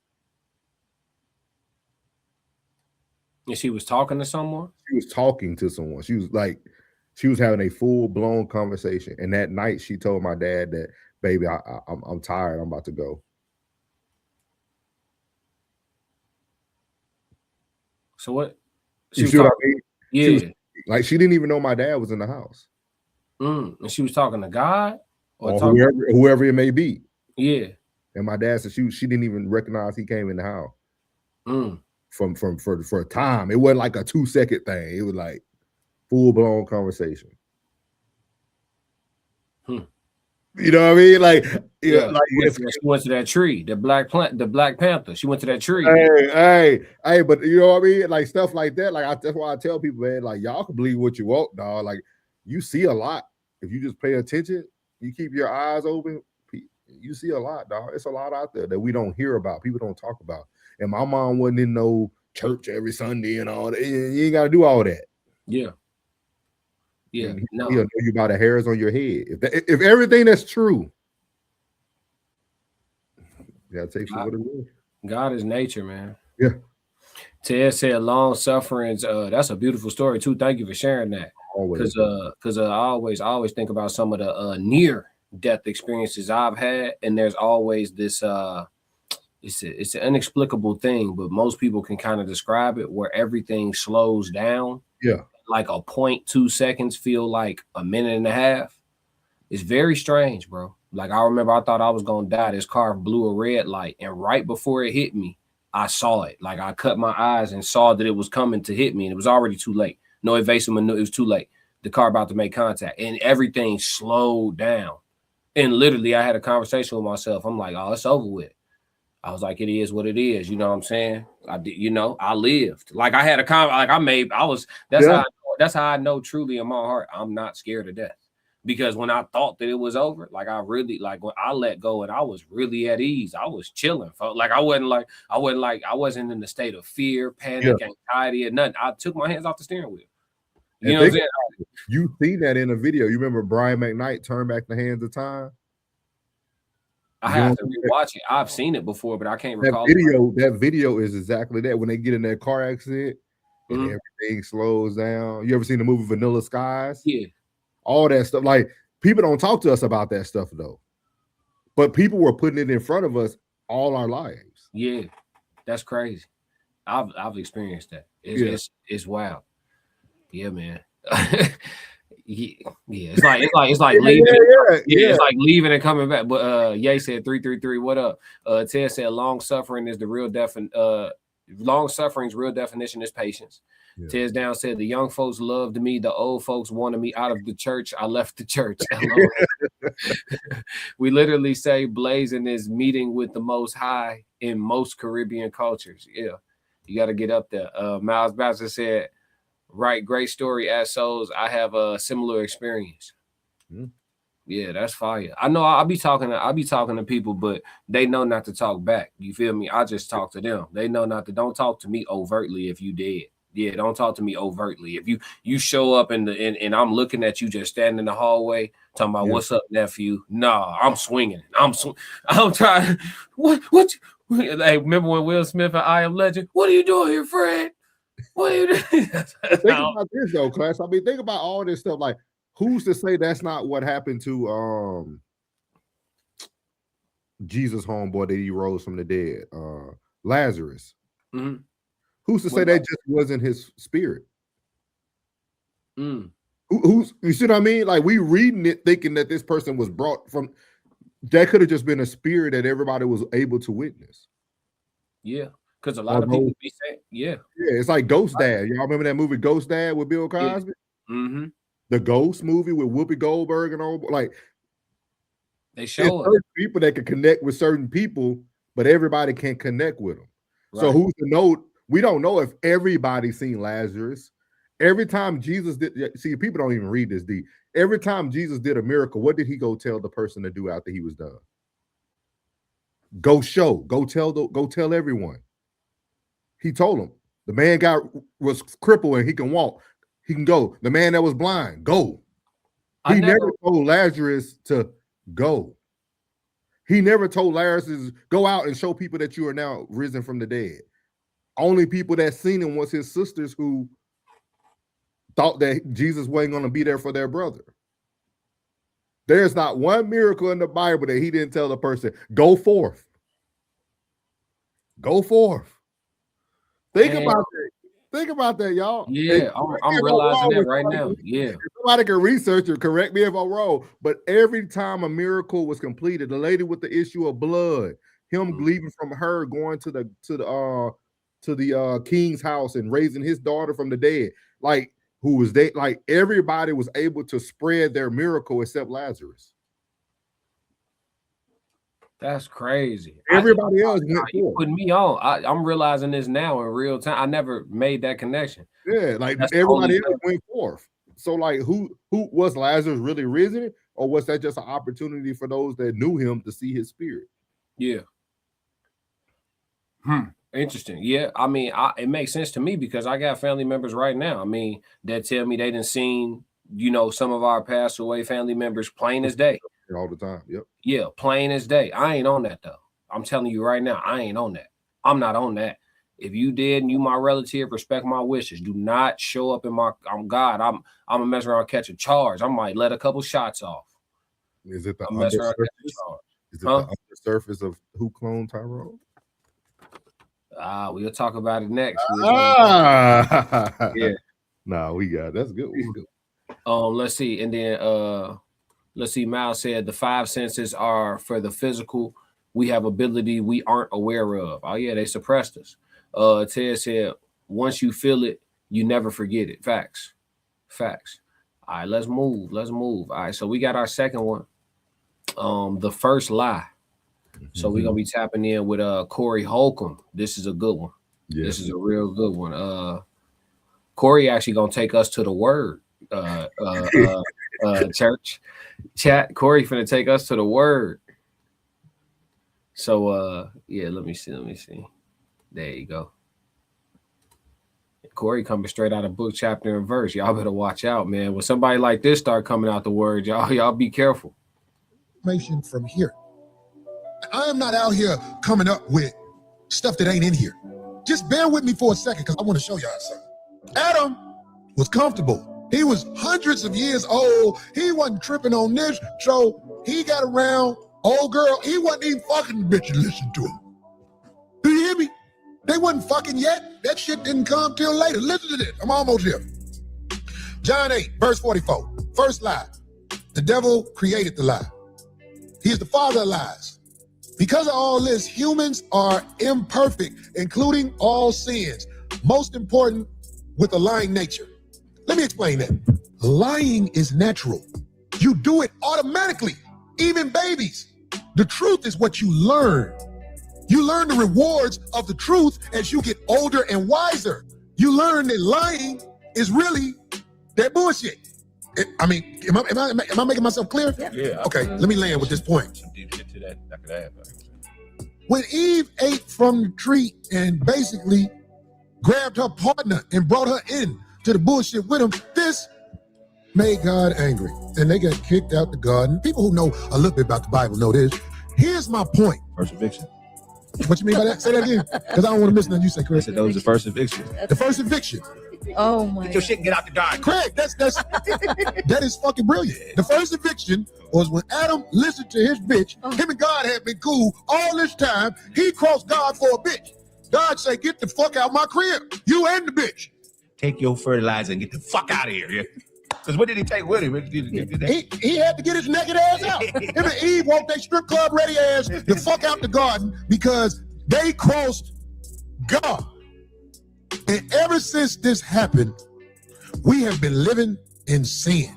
[SPEAKER 1] And she was talking to someone?
[SPEAKER 3] She was talking to someone. She was like, she was having a full-blown conversation. And that night she told my dad that, baby, I'm tired. I'm about to go.
[SPEAKER 1] So what?
[SPEAKER 3] She was talking, I mean?
[SPEAKER 1] Yeah.
[SPEAKER 3] Like she didn't even know my dad was in the house.
[SPEAKER 1] And she was talking to God
[SPEAKER 3] or whoever it may be.
[SPEAKER 1] Yeah.
[SPEAKER 3] And my dad said she didn't even recognize he came in the house. For a time. It wasn't like a 2-second thing. It was like full-blown conversation. You know what I mean? Like,
[SPEAKER 1] yeah, like she went to that tree, the Black Panther. She went to that tree.
[SPEAKER 3] Hey, but you know what I mean? Like stuff like that. Like that's why I tell people, man, like y'all can believe what you want, dog. Like you see a lot. If you just pay attention, you keep your eyes open, you see a lot, dog. It's a lot out there that we don't hear about, people don't talk about. And my mom wasn't in no church every Sunday and all that. You ain't got to do all that.
[SPEAKER 1] Yeah. Yeah.
[SPEAKER 3] He'll know you by the hairs on your head. If everything that's true, you gotta take for what it is.
[SPEAKER 1] God is nature, man.
[SPEAKER 3] Yeah.
[SPEAKER 1] Ted said long sufferings. That's a beautiful story too. Thank you for sharing that. Because I always think about some of the near death experiences I've had, and there's always this it's an inexplicable thing, but most people can kind of describe it where everything slows down.
[SPEAKER 3] Yeah.
[SPEAKER 1] Like a 0.2 seconds feel like a minute and a half. It's very strange, bro. Like I remember I thought I was gonna die. This car blew a red light, and right before it hit me, I saw it. Like I cut my eyes and saw that it was coming to hit me, and it was already too late. No evasive maneuver. It was too late. The car about to make contact, and everything slowed down. And literally, I had a conversation with myself. I'm like, oh, it's over with. I was like, it is what it is. You know what I'm saying? I did. You know, I lived. Like I had a That's how I know truly in my heart I'm not scared of death. Because when I thought that it was over, like I really like when I let go and I was really at ease. I was chilling, folks. Like I wasn't in the state of fear, panic, anxiety, and nothing. I took my hands off the steering wheel. You know what I'm saying?
[SPEAKER 3] You seen that in a video. You remember Brian McKnight, Turn Back the Hands of Time?
[SPEAKER 1] I have to rewatch it. I've seen it before, but I can't recall.
[SPEAKER 3] That video is exactly that. When they get in that car accident and everything slows down. You ever seen the movie Vanilla Skies?
[SPEAKER 1] Yeah.
[SPEAKER 3] All that stuff. Like people don't talk to us about that stuff though. But people were putting it in front of us all our lives.
[SPEAKER 1] Yeah. That's crazy. I've experienced that. It's wild. Yeah, man. It's like leaving. It's like leaving and coming back. But Ye said 333. What up? Ted said long suffering is the real long suffering's real definition is patience. Ted's down said the young folks loved me, the old folks wanted me out of the church. I left the church. We literally say blazing is meeting with the Most High in most Caribbean cultures. Yeah, you got to get up there. Miles Baxter said, right, great story as souls. I have a similar experience. Yeah, that's fire. I know I'll be talking to people, but they know not to talk back. You feel me? I just talk to them. They know not to. Don't talk to me overtly if you did. Yeah, don't talk to me overtly. If you show up and I'm looking at you just standing in the hallway talking about what's up, nephew. Nah, I'm swinging. I'm trying. What? Hey, remember when Will Smith and I Am Legend? What are you doing here, Fred? What do you
[SPEAKER 3] Think about this though, class. I mean, think about all this stuff. Like, who's to say that's not what happened to Jesus' homeboy that he rose from the dead, Lazarus?
[SPEAKER 1] Mm-hmm.
[SPEAKER 3] Who's to say that just wasn't his spirit?
[SPEAKER 1] Mm.
[SPEAKER 3] Who's, you see what I mean? Like, we reading it thinking that this person was brought from, that could have just been a spirit that everybody was able to witness.
[SPEAKER 1] Yeah, because a lot of people be saying, yeah,
[SPEAKER 3] it's like Ghost Dad. Y'all remember that movie Ghost Dad with Bill Cosby?
[SPEAKER 1] Yeah. Mm-hmm.
[SPEAKER 3] The Ghost movie with Whoopi Goldberg and all, like,
[SPEAKER 1] they show
[SPEAKER 3] certain people that can connect with certain people, but everybody can't connect with them. Right. So who's to know? We don't know if everybody's seen Lazarus. Every time Jesus did, see, people don't even read this deep. Every time Jesus did a miracle, what did he go tell the person to do after he was done? Go tell everyone. He told them the man was crippled and he can walk. He can go. The man that was blind, go. He never told Lazarus to go. He never told Lazarus, go out and show people that you are now risen from the dead. Only people that seen him was his sisters who thought that Jesus wasn't going to be there for their brother. There's not one miracle in the Bible that he didn't tell the person, go forth. Go forth. Think about that, y'all.
[SPEAKER 1] Yeah, I'm realizing that right now. Yeah.
[SPEAKER 3] Somebody can research it, correct me if I'm wrong, but every time a miracle was completed, the lady with the issue of blood, him leaving from her, going to the king's house and raising his daughter from the dead, like, who was they? Like, everybody was able to spread their miracle except Lazarus.
[SPEAKER 1] That's crazy.
[SPEAKER 3] Everybody else
[SPEAKER 1] putting me on. I'm realizing this now in real time. I never made that connection.
[SPEAKER 3] Yeah, like everybody else went forth. So, like, who was Lazarus really risen, or was that just an opportunity for those that knew him to see his spirit?
[SPEAKER 1] Yeah. Interesting. Yeah, I mean, it makes sense to me because I got family members right now. I mean, that tell me they done seen, some of our passed away family members plain as day.
[SPEAKER 3] All the time. Yep.
[SPEAKER 1] Yeah, plain as day. I ain't on that though. I'm telling you right now, I ain't on that. I'm not on that. If you did and you my relative, respect my wishes. Do not show up in my. I'm God. I'm gonna mess around, catch a charge. I might let a couple shots off.
[SPEAKER 3] Is it the undersurface? Is it the undersurface of who cloned Tyrone?
[SPEAKER 1] We'll talk about it next.
[SPEAKER 3] Yeah. Nah, we got it. That's good.
[SPEAKER 1] Let's see, and then let's see. Miles said the five senses are for the physical. We have ability we aren't aware of. Oh yeah, they suppressed us. Ted said once you feel it, you never forget it. Facts. All right, let's move. All right, so we got our second one. The first lie. So we're gonna be tapping in with Corey Holcomb. This is a good one. Yeah. This is a real good one. Corey actually gonna take us to the word. Church chat. Corey finna take us to the word. So yeah, let me see. There you go. Corey coming straight out of book, chapter, and verse. Y'all better watch out, man. When somebody like this start coming out the word, y'all be careful.
[SPEAKER 8] From here. I am not out here coming up with stuff that ain't in here. Just bear with me for a second because I want to show y'all something. Adam was comfortable. He was hundreds of years old. He wasn't tripping on this. So he got around old girl. He wasn't even fucking the bitch and listen to him. Do you hear me? They wasn't fucking yet. That shit didn't come till later. Listen to this. I'm almost here. John 8, verse 44. First lie. The devil created the lie. He is the father of lies. Because of all this, humans are imperfect, including all sins. Most important, with a lying nature. Let me explain that. Lying is natural. You do it automatically, even babies. The truth is what you learn. You learn the rewards of the truth as you get older and wiser. You learn that lying is really that bullshit. I mean, am I making myself clear?
[SPEAKER 1] Yeah.
[SPEAKER 8] Okay, let me land with this point. When Eve ate from the tree and basically grabbed her partner and brought her in to the bullshit with him, this made God angry. And they got kicked out the garden. People who know a little bit about the Bible know this. Here's my point.
[SPEAKER 7] First eviction.
[SPEAKER 8] What you mean by that? Say that again, because I don't want to miss nothing you say, Chris.
[SPEAKER 7] That was the first eviction.
[SPEAKER 8] The first eviction.
[SPEAKER 9] Oh my!
[SPEAKER 7] Get your shit and get out the dark.
[SPEAKER 8] Craig, that is fucking brilliant. The first eviction was when Adam listened to his bitch. Him and God had been cool all this time. He crossed God for a bitch. God say, "Get the fuck out my crib, you and the bitch."
[SPEAKER 7] Take your fertilizer and get the fuck out of here. Yeah. Because what did he take with him?
[SPEAKER 8] He had to get his naked ass out. Him and Eve walked their strip club ready ass the fuck out the garden because they crossed God. And ever since this happened, we have been living in sin.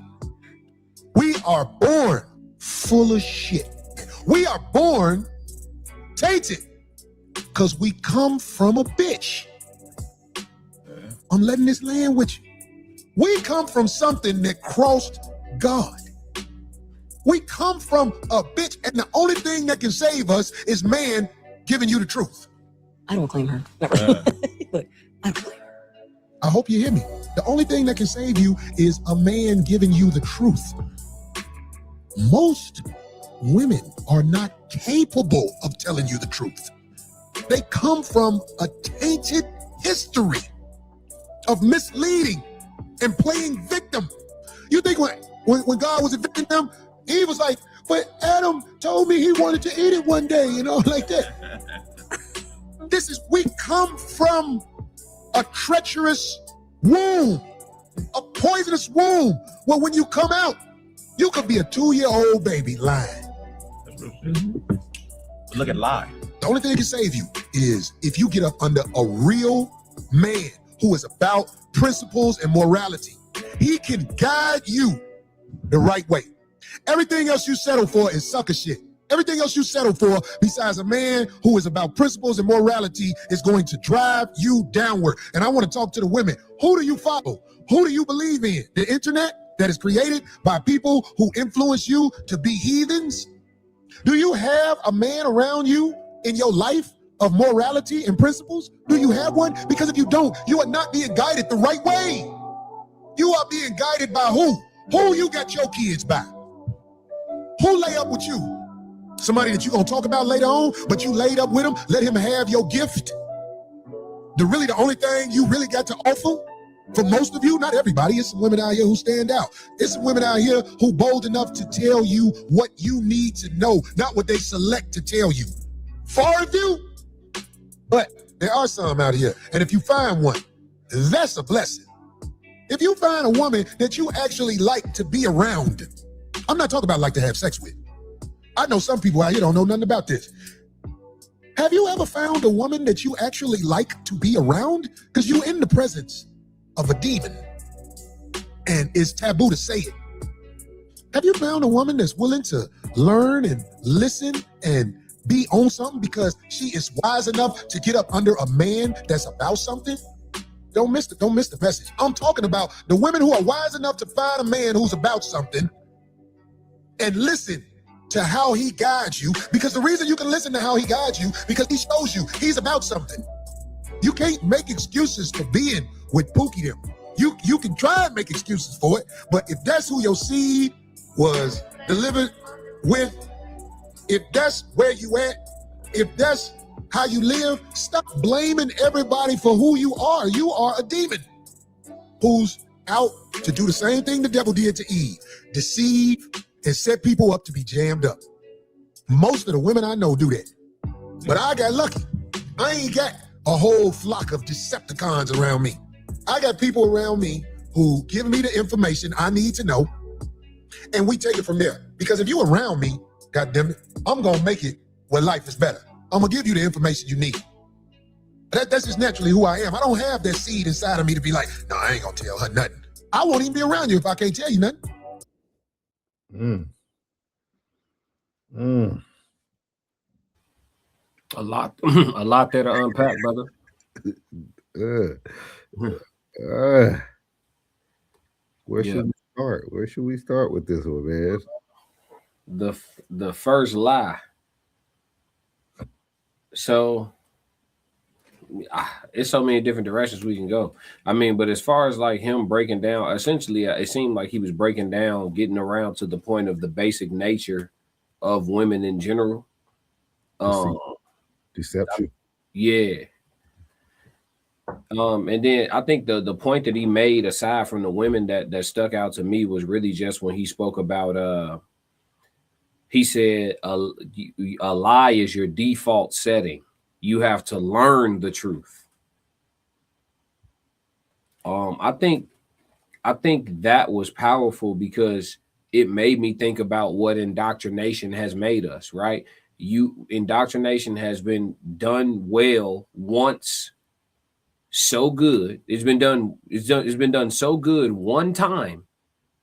[SPEAKER 8] We are born full of shit. We are born tainted because we come from a bitch. I'm letting this land with you. We come from something that crossed God. We come from a bitch, and the only thing that can save us is man giving you the truth.
[SPEAKER 9] I don't claim her. Look, I don't claim her.
[SPEAKER 8] I hope you hear me. The only thing that can save you is a man giving you the truth. Most women are not capable of telling you the truth. They come from a tainted history of misleading and playing victim. You think when God was evicting them, he was like, but Adam told me he wanted to eat it one day, like that. We come from a treacherous womb, a poisonous womb, where when you come out, you could be a 2-year-old baby lying.
[SPEAKER 7] Look at lie.
[SPEAKER 8] The only thing that can save you is if you get up under a real man who is about principles and morality. He can guide you the right way. Everything else you settle for is sucker shit. Everything else you settle for besides a man who is about principles and morality is going to drive you downward. And I want to talk to the women. Who do you follow? Who do you believe in? The internet that is created by people who influence you to be heathens? Do you have a man around you in your life of morality and principles? Do you have one? Because if you don't, you are not being guided the right way. You are being guided by who? Who you got your kids by? Who lay up with you? Somebody that you're going to talk about later on, but you laid up with him, let him have your gift. The only thing you really got to offer, for most of you, not everybody, it's some women out here who stand out. It's some women out here who bold enough to tell you what you need to know, not what they select to tell you. Far of you, but there are some out here. And if you find one, that's a blessing. If you find a woman that you actually like to be around, I'm not talking about like to have sex with. I know some people out here don't know nothing about this. Have you ever found a woman that you actually like to be around? Because you're in the presence of a demon and it's taboo to say it. Have you found a woman that's willing to learn and listen and be on something because she is wise enough to get up under a man that's about something? Don't miss the message. I'm talking about the women who are wise enough to find a man who's about something and listen to how he guides you, because the reason you can listen to how he guides you, because he shows you he's about something. You can't make excuses for being with Pookie them. You can try and make excuses for it, but if that's who your seed was delivered with, if that's where you at, if that's how you live, stop blaming everybody for who you are. You are a demon who's out to do the same thing the devil did to Eve, deceive and set people up to be jammed up. Most of the women I know do that. But I got lucky. I ain't got a whole flock of Decepticons around me. I got people around me who give me the information I need to know, and we take it from there. Because if you around me, goddammit, I'm gonna make it where life is better. I'm gonna give you the information you need. That's just naturally who I am. I don't have that seed inside of me to be like, no, I ain't gonna tell her nothing. I won't even be around you if I can't tell you nothing.
[SPEAKER 1] A lot there to unpack, brother.
[SPEAKER 3] Where should we start? Where should we start with this one, man?
[SPEAKER 1] The first lie. So it's so many different directions we can go. I mean, but as far as like him breaking down, essentially, it seemed like he was breaking down, getting around to the point of the basic nature of women in general.
[SPEAKER 3] Deception.
[SPEAKER 1] Yeah. And then I think the point that he made, aside from the women that stuck out to me, was really just when he spoke about he said a lie is your default setting. You have to learn the truth. I think that was powerful because it made me think about what indoctrination has made us, right? Indoctrination has been done well once, so good. It's been done so good one time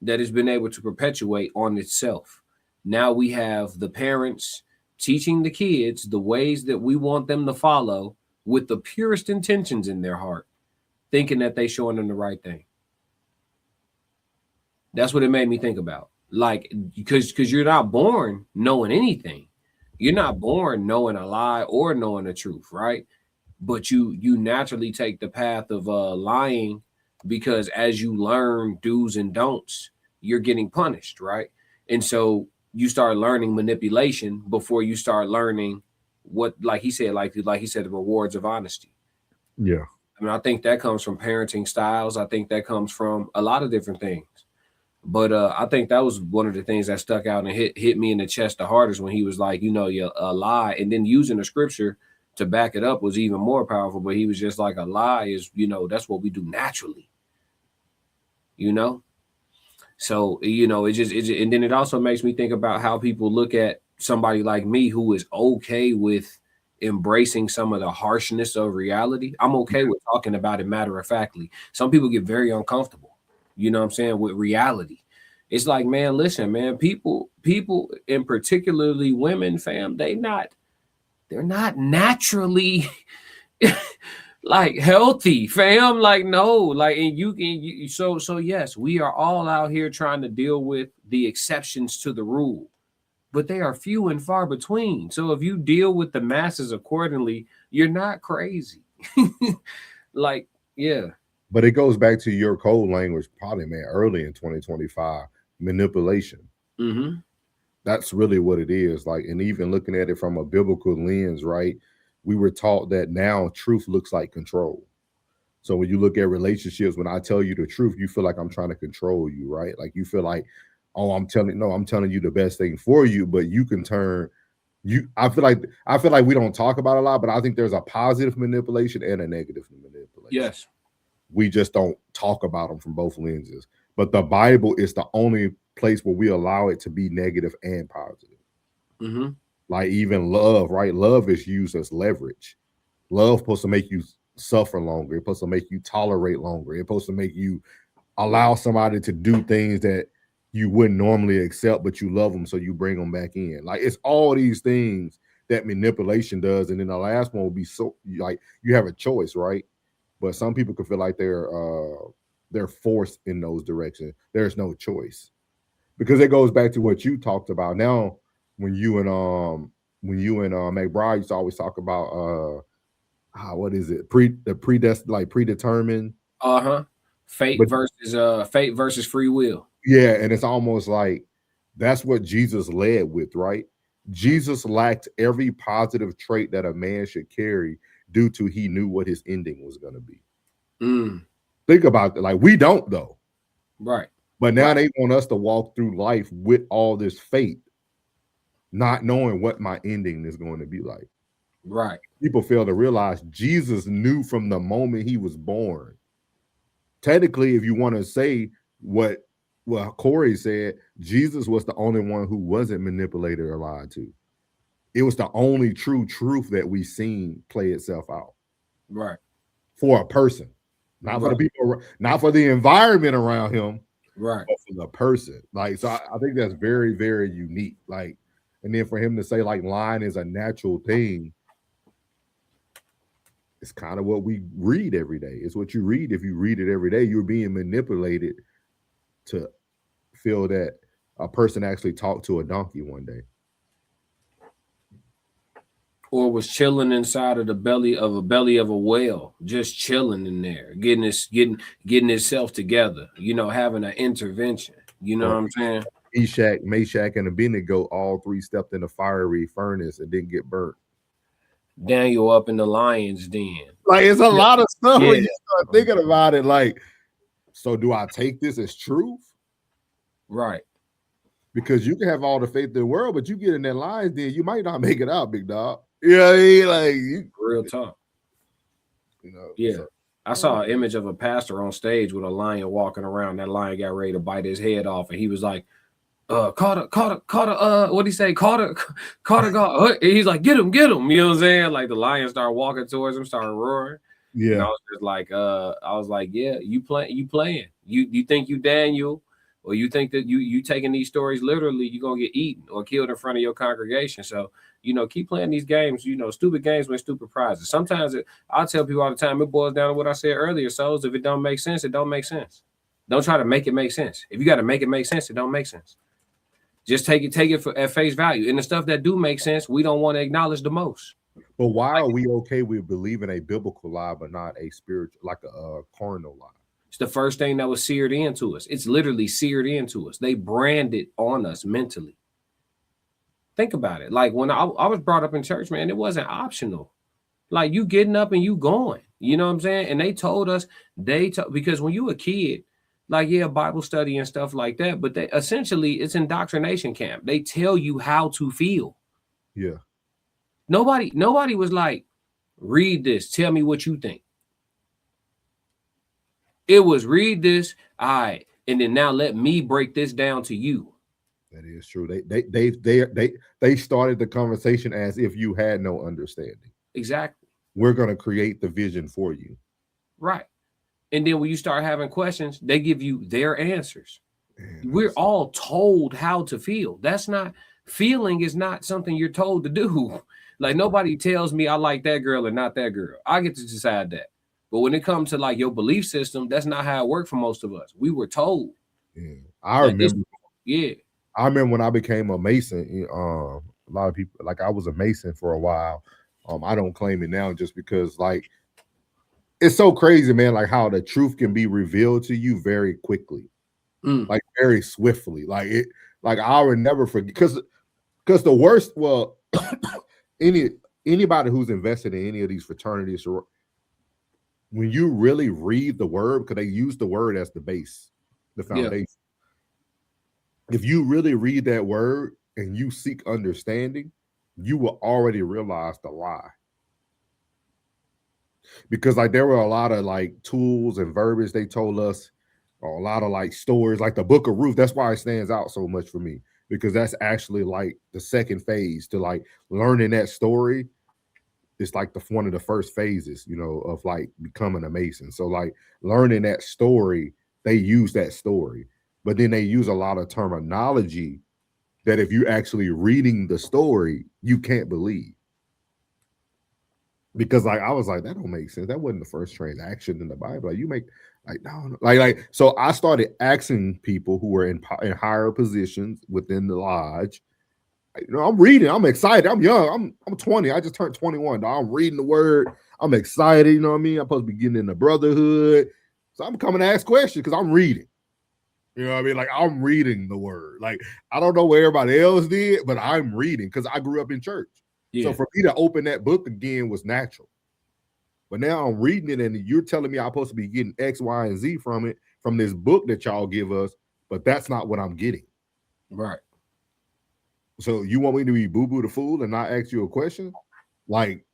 [SPEAKER 1] that it's been able to perpetuate on itself. Now we have the parents teaching the kids the ways that we want them to follow with the purest intentions in their heart, thinking that they showing them the right thing. That's what it made me think about. Like, because you're not born knowing anything. You're not born knowing a lie or knowing the truth, right? But you naturally take the path of lying, because as you learn do's and don'ts, you're getting punished, right? And so you start learning manipulation before you start learning what, like he said, the rewards of honesty.
[SPEAKER 3] Yeah.
[SPEAKER 1] I mean, I think that comes from parenting styles. I think that comes from a lot of different things. But I think that was one of the things that stuck out and hit me in the chest the hardest, when he was like, a lie, and then using the scripture to back it up was even more powerful. But he was just like, a lie is, that's what we do naturally, So, and then it also makes me think about how people look at somebody like me who is okay with embracing some of the harshness of reality. I'm okay with talking about it matter-of-factly. Some people get very uncomfortable, with reality. It's like, man, listen, man, people, and particularly women, fam, they're not naturally like healthy, fam. Like, no, like, and so yes, we are all out here trying to deal with the exceptions to the rule, but they are few and far between. So if you deal with the masses accordingly, you're not crazy. Like, yeah.
[SPEAKER 3] But it goes back to your code language, probably, man, early in 2025, manipulation.
[SPEAKER 1] Mm-hmm.
[SPEAKER 3] That's really what it is. Like, and even looking at it from a biblical lens, right? We were taught that now truth looks like control. So when you look at relationships, when I tell you the truth, you feel like I'm trying to control you, right? Like you feel like, oh, I'm telling you the best thing for you, but you can turn I feel like we don't talk about it a lot, but I think there's a positive manipulation and a negative manipulation.
[SPEAKER 1] Yes.
[SPEAKER 3] We just don't talk about them from both lenses. But the Bible is the only place where we allow it to be negative and positive.
[SPEAKER 1] Mm-hmm.
[SPEAKER 3] Like even love, right? Love is used as leverage. Love supposed to make you suffer longer. It's supposed to make you tolerate longer. It's supposed to make you allow somebody to do things that you wouldn't normally accept, but you love them, so you bring them back in. Like, it's all these things that manipulation does. And then the last one will be, so like, you have a choice, right? But some people can feel like they're forced in those directions. There's no choice, because it goes back to what you talked about. Now, when you and McBride used to always talk about what is it? Predetermined.
[SPEAKER 1] Fate versus free will.
[SPEAKER 3] Yeah, and it's almost like that's what Jesus led with, right? Jesus lacked every positive trait that a man should carry due to he knew what his ending was going to be. Think about that. Like, we don't, though.
[SPEAKER 1] Right.
[SPEAKER 3] But now they want us to walk through life with all this faith, not knowing what my ending is going to be like.
[SPEAKER 1] Right.
[SPEAKER 3] People fail to realize Jesus knew from the moment he was born. Technically, if you want to say what Corey said, Jesus was the only one who wasn't manipulated or lied to. It was the only true truth that we've seen play itself out.
[SPEAKER 1] Right.
[SPEAKER 3] For a person, not for the people, not for the environment around him,
[SPEAKER 1] right?
[SPEAKER 3] But for the person. Like, so I think that's very, very unique. Like, and then for him to say like lying is a natural thing, it's kind of what we read every day. It's what you read. If you read it every day, you're being manipulated to feel that a person actually talked to a donkey one day,
[SPEAKER 1] or was chilling inside of the belly of a whale, just chilling in there, getting itself together, having an intervention. You know what I'm saying?
[SPEAKER 3] Meshach, and Abednego all three stepped in the fiery furnace and didn't get burnt.
[SPEAKER 1] Daniel up in the lion's den.
[SPEAKER 3] Like, it's a lot of stuff when you start thinking about it. Like, so do I take this as truth?
[SPEAKER 1] Right.
[SPEAKER 3] Because you can have all the faith in the world, but you get in that lion's den, you might not make it out, big dog. You know what I mean? Like,
[SPEAKER 1] real talk.
[SPEAKER 3] You know,
[SPEAKER 1] yeah.
[SPEAKER 3] So.
[SPEAKER 1] I saw an image of a pastor on stage with a lion walking around. That lion got ready to bite his head off, and he was like, Carter, what'd he say? Carter God. He's like, get him. You know what I'm saying? Like the lion started walking towards him, started roaring.
[SPEAKER 3] Yeah.
[SPEAKER 1] And I was like, yeah, you playing. You think you Daniel, or you think that you taking these stories literally, you're gonna get eaten or killed in front of your congregation. So, keep playing these games, stupid games win stupid prizes. Sometimes I'll tell people all the time, it boils down to what I said earlier. So if it don't make sense, it don't make sense. Don't try to make it make sense. If you got to make it make sense, it don't make sense. Just take it at face value. And the stuff that do make sense, we don't want to acknowledge the most.
[SPEAKER 3] But why are we okay with believing a biblical lie, but not a spiritual, like a carnal lie?
[SPEAKER 1] It's the first thing that was seared into us. It's literally seared into us. They branded on us mentally. Think about it. Like when I was brought up in church, man, it wasn't optional. Like you getting up and you going. You know what I'm saying? And they told us, because when you a kid, like, yeah, Bible study and stuff like that, but they essentially it's indoctrination camp. They tell you how to feel.
[SPEAKER 3] Yeah.
[SPEAKER 1] Nobody was like, read this, tell me what you think. It was read this, all right, and then now let me break this down to you.
[SPEAKER 3] That is true. They started the conversation as if you had no understanding.
[SPEAKER 1] Exactly.
[SPEAKER 3] We're gonna create the vision for you.
[SPEAKER 1] Right. And then when you start having questions, they give you their answers. Man, we're all told how to feel. Feeling is not something you're told to do. Like nobody tells me I like that girl or not that girl. I get to decide that. But when it comes to like your belief system, that's not how it worked for most of us. We were told.
[SPEAKER 3] Yeah. I remember when I became a Mason, a lot of people, like I was a Mason for a while. I don't claim it now just because like it's so crazy, man, like how the truth can be revealed to you very quickly, like very swiftly. Like I would never forget because the worst, well, anybody who's invested in any of these fraternities, or when you really read the word, because they use the word as the base, the foundation. Yeah. If you really read that word and you seek understanding, you will already realize the lie. Because like there were a lot of like tools and verbiage they told us, or a lot of like stories, like the Book of Ruth. That's why it stands out so much for me, because that's actually like the second phase to like learning that story. It's like one of the first phases, of like becoming a Mason. So like learning that story, they use that story, but then they use a lot of terminology that if you're actually reading the story, you can't believe. Because like I was like, that don't make sense. That wasn't the first transaction in the Bible. Like you make like no, like so I started asking people who were in higher positions within the lodge. I'm reading. I'm excited. I'm young. I'm 20. I just turned 21. I'm reading the word. I'm excited. You know what I mean? I'm supposed to be getting in the brotherhood. So I'm coming to ask questions because I'm reading. You know what I mean? Like I'm reading the word. Like I don't know what everybody else did, but I'm reading because I grew up in church. Yeah. So for me to open that book again was natural. But now I'm reading it and you're telling me I'm supposed to be getting X, Y, and Z from it, from this book that y'all give us, but that's not what I'm getting.
[SPEAKER 1] Right.
[SPEAKER 3] So you want me to be boo-boo the fool and not ask you a question? Like,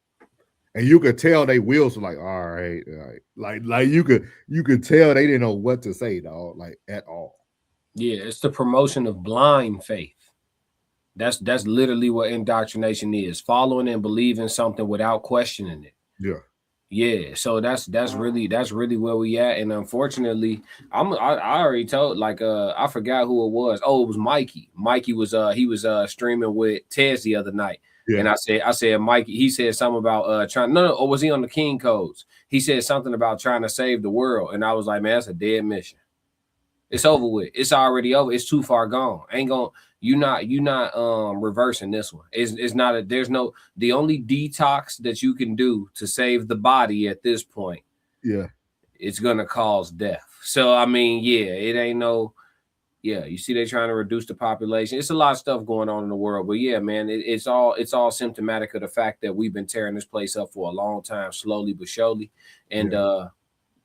[SPEAKER 3] and you could tell they wheels were like, all right. Like you could tell they didn't know what to say, dog, like at all.
[SPEAKER 1] Yeah, it's the promotion of blind faith. That's literally what indoctrination is: following and believing something without questioning it.
[SPEAKER 3] Yeah.
[SPEAKER 1] Yeah, so that's really where we at, and unfortunately, I already told, like I forgot who it was. Oh, it was Mikey. Mikey was he was streaming with Tez the other night, and I said Mikey. He said something about or was he on the King Codes? He said something about trying to save the world, and I was like, man, that's a dead mission. It's over with. It's already over. It's too far gone. You're not reversing this one. It's not the only detox that you can do to save the body at this point.
[SPEAKER 3] Yeah.
[SPEAKER 1] It's gonna cause death. So I mean, yeah, it ain't no, Yeah, you see, they're trying to reduce the population. It's a lot of stuff going on in the world, but yeah, man, it's all symptomatic of the fact that we've been tearing this place up for a long time, slowly but surely. And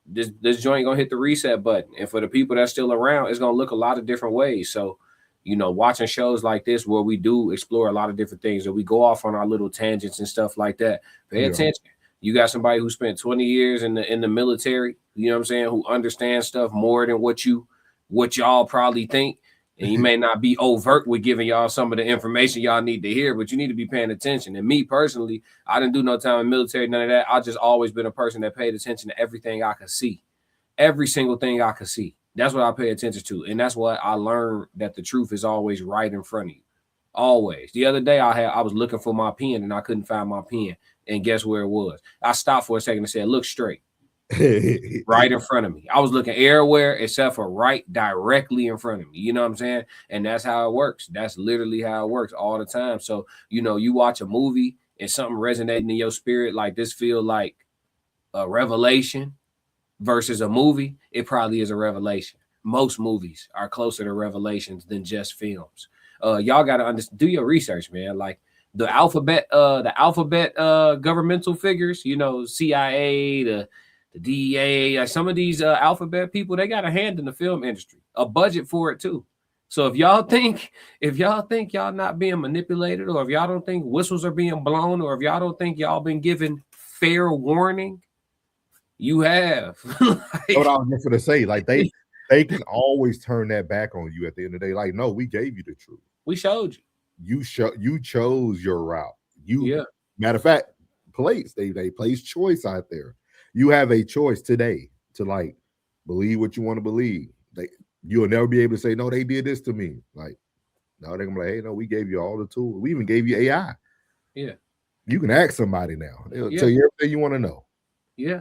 [SPEAKER 1] this joint gonna hit the reset button. And for the people that's still around, it's gonna look a lot of different ways. So, watching shows like this where we do explore a lot of different things, or we go off on our little tangents and stuff like that. Pay attention. You got somebody who spent 20 years in the military, you know what I'm saying, who understands stuff more than what y'all probably think. And he may not be overt with giving y'all some of the information y'all need to hear, but you need to be paying attention. And me personally, I didn't do no time in military, none of that. I just always been a person that paid attention to everything I could see. Every single thing I could see. That's what I pay attention to. And that's what I learned, that the truth is always right in front of you. Always. The other day I was looking for my pen and I couldn't find my pen. And guess where it was? I stopped for a second and said, look straight. Right in front of me. I was looking everywhere except for right directly in front of me. You know what I'm saying? And that's how it works. That's literally how it works all the time. So, you watch a movie and something resonating in your spirit, like this feel like a revelation versus a movie, it probably is a revelation. Most movies are closer to revelations than just films. Y'all got to do your research, man. Like the alphabet governmental figures, CIA, the DEA, like some of these alphabet people, they got a hand in the film industry, a budget for it too. So if y'all think y'all not being manipulated, or if y'all don't think whistles are being blown, or if y'all don't think y'all been given fair warning, you have.
[SPEAKER 3] What I was just gonna say, like they can always turn that back on you at the end of the day. Like, no, we gave you the truth.
[SPEAKER 1] We showed you.
[SPEAKER 3] You chose your route. Matter of fact, they place choice out there. You have a choice today to like believe what you want to believe. You'll never be able to say, no, they did this to me. Like, no, they're gonna be like, hey, no, we gave you all the tools. We even gave you AI.
[SPEAKER 1] Yeah.
[SPEAKER 3] You can ask somebody now. They'll tell you everything you want to know.
[SPEAKER 1] Yeah.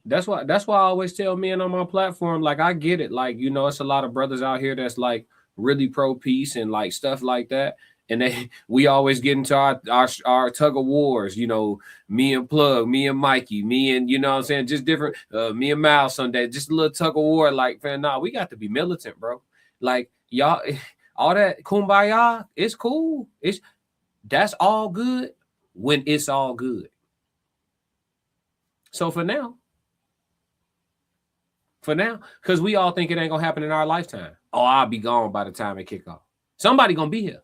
[SPEAKER 1] That's why I always tell men on my platform, like, I get it. Like, it's a lot of brothers out here that's like really pro peace and like stuff like that. And we always get into our tug of wars, me and Plug, me and Mikey, me and, what I'm saying, just different, me and Miles Sunday, just a little tug of war. Like, man, we got to be militant, bro. Like, y'all, all that kumbaya, it's cool. That's all good when it's all good. So for now, because we all think it ain't gonna happen in our lifetime. Oh, I'll be gone by the time it kick off. Somebody gonna be here.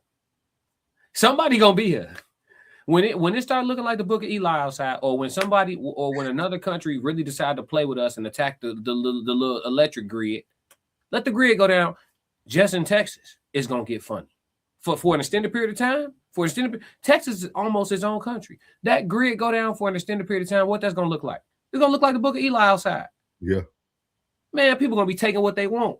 [SPEAKER 1] When it started looking like the Book of Eli outside, or when another country really decide to play with us and attack the little electric grid, let the grid go down. Just in Texas, it's gonna get funny for an extended period of time. Texas is almost its own country. That grid go down for an extended period of time. What that's gonna look like? It's gonna look like the Book of Eli outside.
[SPEAKER 3] Yeah.
[SPEAKER 1] Man, people gonna be taking what they want,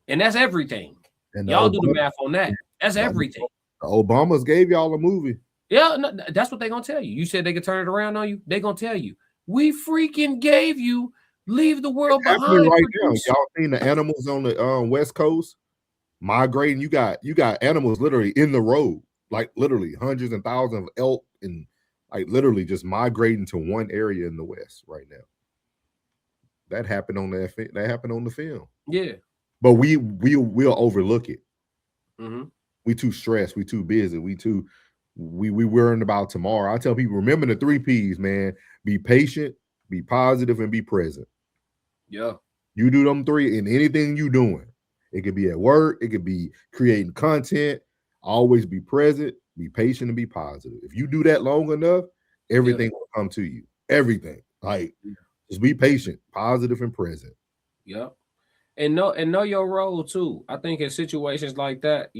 [SPEAKER 1] and that's everything. And y'all do the math on that. That's everything.
[SPEAKER 3] The Obamas gave y'all a movie.
[SPEAKER 1] Yeah, no, that's what they're gonna tell you. You said they could turn it around on you. They're gonna tell you, we freaking gave you Leave the World Behind.
[SPEAKER 3] Right now, y'all seen the animals on the West Coast migrating? You got animals literally in the road, like literally hundreds and thousands of elk, and like literally just migrating to one area in the West right now. That happened on the film.
[SPEAKER 1] Yeah,
[SPEAKER 3] but we'll overlook it.
[SPEAKER 1] Mm-hmm.
[SPEAKER 3] We too stressed. We too busy. We worrying about tomorrow. I tell people, remember the 3 P's, man. Be patient, be positive, and be present.
[SPEAKER 1] Yeah.
[SPEAKER 3] You do them 3 in anything you doing. It could be at work. It could be creating content. Always be present, be patient, and be positive. If you do that long enough, everything will come to you. Everything. Like, just be patient, positive, and present.
[SPEAKER 1] Yeah. And know your role too. I think in situations like that,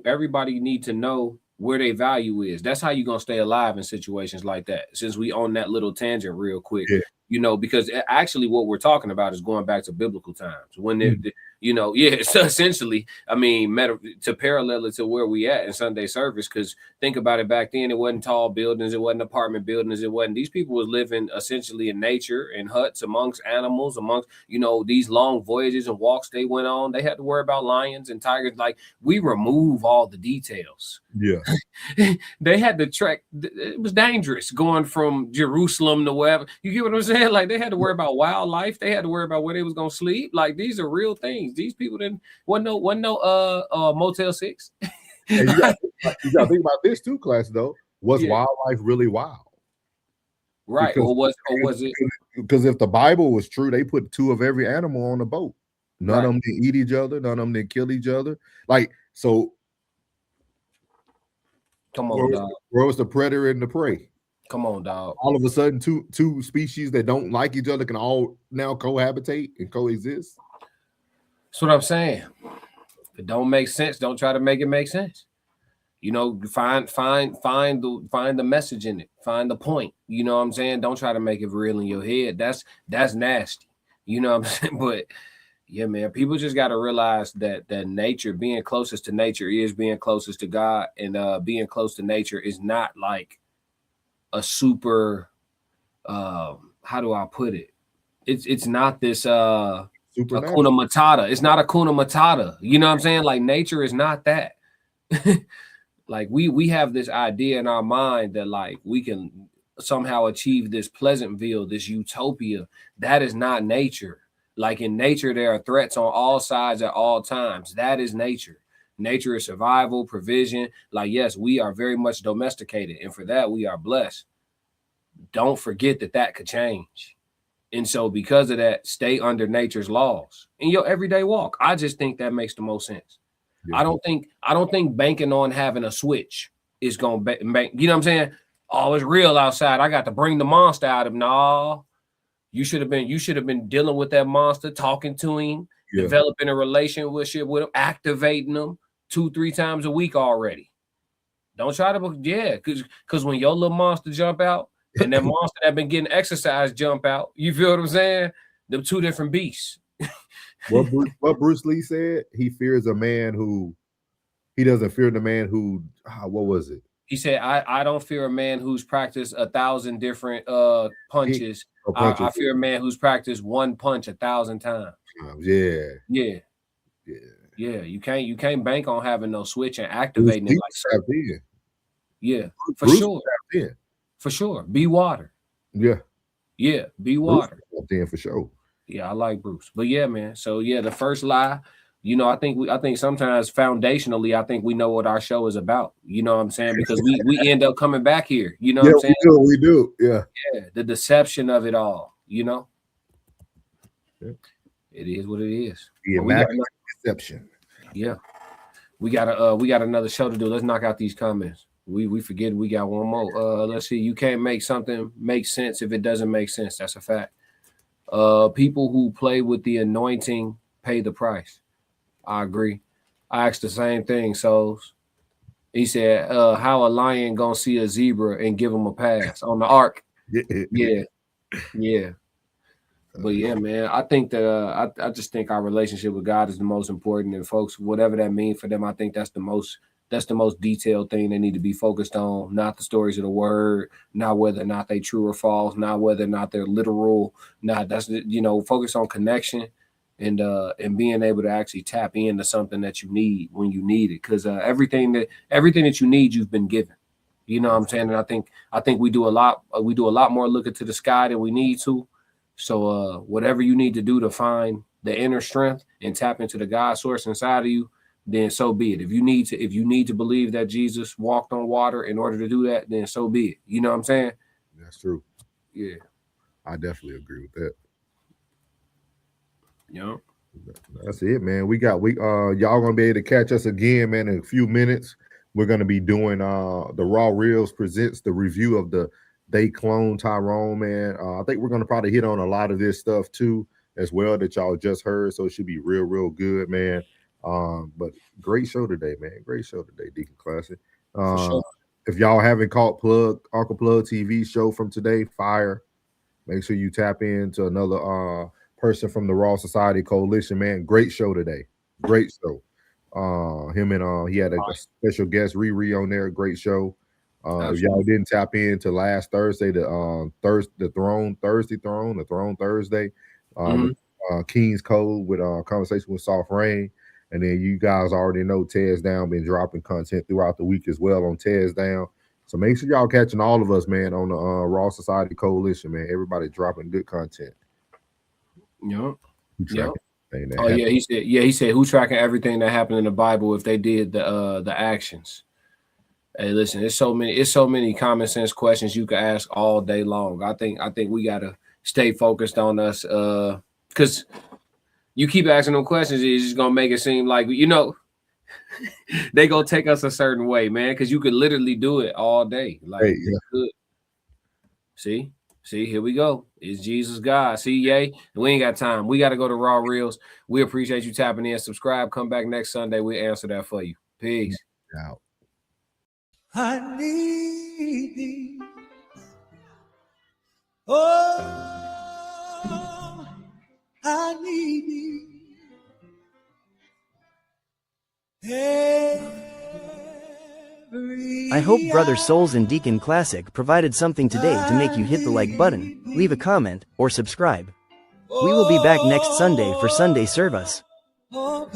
[SPEAKER 1] everybody need to know where their value is. That's how you're gonna stay alive in situations like that. Since we on that little tangent real quick, because actually what we're talking about is going back to biblical times when so essentially, I mean, to parallel it to where we at in Sunday service, because think about it, back then it wasn't tall buildings, it wasn't apartment buildings, these people was living essentially in nature, in huts, amongst animals, amongst these long voyages and walks they went on. They had to worry about lions and tigers. Like, we remove all the details.
[SPEAKER 3] Yeah.
[SPEAKER 1] They had to trek. It was dangerous going from Jerusalem to wherever. You get what I'm saying? saying? Like they had to worry about wildlife. They had to worry about where they was gonna sleep. Like these are real things. These people wasn't no Motel 6.
[SPEAKER 3] And you got to think about this too, class. Though, was
[SPEAKER 1] Yeah.
[SPEAKER 3] wildlife really wild?
[SPEAKER 1] Right?
[SPEAKER 3] Because,
[SPEAKER 1] Or was it?
[SPEAKER 3] Because if the Bible was true, they put 2 of every animal on the boat. None
[SPEAKER 1] Right.
[SPEAKER 3] of them didn't eat each other. None of them didn't kill each other. Like so.
[SPEAKER 1] Come on, dog.
[SPEAKER 3] Where was the predator and the prey?
[SPEAKER 1] Come on, dog.
[SPEAKER 3] All of a sudden, two species that don't like each other can all now cohabitate and coexist.
[SPEAKER 1] That's what I'm saying. If it don't make sense, don't try to make it make sense. You know, find the message in it. Find the point. You know what I'm saying? Don't try to make it real in your head. That's nasty. You know what I'm saying? But yeah, man, people just got to realize that nature, being closest to nature is being closest to God, and being close to nature is not like a super how do I put it? It's not this Hakuna Matata. It's not Hakuna Matata. You know what I'm saying? Like nature is not that. Like we have this idea in our mind that like we can somehow achieve this Pleasantville, this utopia. That is not nature. Like in nature, there are threats on all sides at all times. That is nature. Nature is survival, provision. Like, yes, we are very much domesticated, and for that, we are blessed. Don't forget that could change. And so because of that, stay under nature's laws in your everyday walk. I just think that makes the most sense. Yeah. I don't think banking on having a switch is going to make, you know what I'm saying? Oh, it's real outside. I got to bring the monster out of him. No, you should have been dealing with that monster, talking to him, developing a relationship with him, activating him 2-3 times a week already. Don't try to, because when your little monster jump out and that monster that been getting exercise jump out, you feel what I'm saying? Them 2 different beasts.
[SPEAKER 3] What Bruce Lee said, he fears a man who, he doesn't fear the man who, what was it?
[SPEAKER 1] He said, I don't fear a man who's practiced 1,000 different punches. I fear a man who's practiced one punch 1,000 times. Yeah. You can't bank on having no switch and activating it like so. Yeah, for sure. For sure. Be water.
[SPEAKER 3] Yeah,
[SPEAKER 1] be water.
[SPEAKER 3] Then for sure.
[SPEAKER 1] Yeah, I like Bruce. But yeah, man. So yeah, the first lie, you know, I think sometimes foundationally, I think we know what our show is about. You know what I'm saying? Because we end up coming back here. You know what I'm saying?
[SPEAKER 3] We do. Yeah.
[SPEAKER 1] The deception of it all, you know. Yeah. It is what it is.
[SPEAKER 3] The deception.
[SPEAKER 1] Yeah. We got another show to do. Let's knock out these comments. We forget we got one more. Let's see. You can't make something make sense if it doesn't make sense. That's a fact. People who play with the anointing pay the price. I agree. I asked the same thing. So he said, how a lion gonna see a zebra and give him a pass on the ark? Yeah. But yeah, man, I think that I just think our relationship with God is the most important. And folks, whatever that means for them, I think that's the most detailed thing they need to be focused on, not the stories of the word, not whether or not they true or false, not whether or not they're literal, focus on connection and being able to actually tap into something that you need when you need it. Because everything that you need, you've been given. You know what I'm saying? And I think we do a lot more looking to the sky than we need to. So whatever you need to do to find the inner strength and tap into the God source inside of you, then so be it. If you need to believe that Jesus walked on water in order to do that, then so be it. You know what I'm saying?
[SPEAKER 3] That's true.
[SPEAKER 1] Yeah.
[SPEAKER 3] I definitely agree with that.
[SPEAKER 1] Yeah.
[SPEAKER 3] That's it, man. Y'all gonna be able to catch us again, man, in a few minutes. We're gonna be doing the Raw Reels presents the review of the They Clone Tyrone, man. I think we're gonna probably hit on a lot of this stuff too, as well, that y'all just heard. So it should be real good, man. But great show today, man. Great show today, Deacon Classic. Sure. If y'all haven't caught Uncle Plug TV show from today, fire. Make sure you tap into another person from the Raw Society Coalition, man. Great show today. Great show. Him and he had a special guest, Riri, on there. Great show. If y'all didn't tap into last Thursday, the Throne Thursday, King's Code with conversation with Soft Rain. And then you guys already know Tez Down been dropping content throughout the week as well on Tez Down. So make sure y'all catching all of us, man, on the Raw Society Coalition, man. Everybody dropping good content.
[SPEAKER 1] Yep.
[SPEAKER 3] Oh
[SPEAKER 1] yeah, he said who tracking everything that happened in the Bible if they did the actions. Hey, listen, it's so many common sense questions you can ask all day long. I think we gotta stay focused on us because you keep asking them questions, it's just gonna make it seem like they gonna take us a certain way, man, because you could literally do it all day. Like See, here we go. Is Jesus God? See, yay. We ain't got time. We got to go to Raw Reels. We appreciate you tapping in. Subscribe. Come back next Sunday. We'll answer that for you. Peace.
[SPEAKER 3] Out.
[SPEAKER 2] I need thee. Oh, I need thee.
[SPEAKER 10] I hope Brother Souls and Deacon Classic provided something today to make you hit the like button, leave a comment, or subscribe. We will be back next Sunday for Sunday service.
[SPEAKER 2] Oh,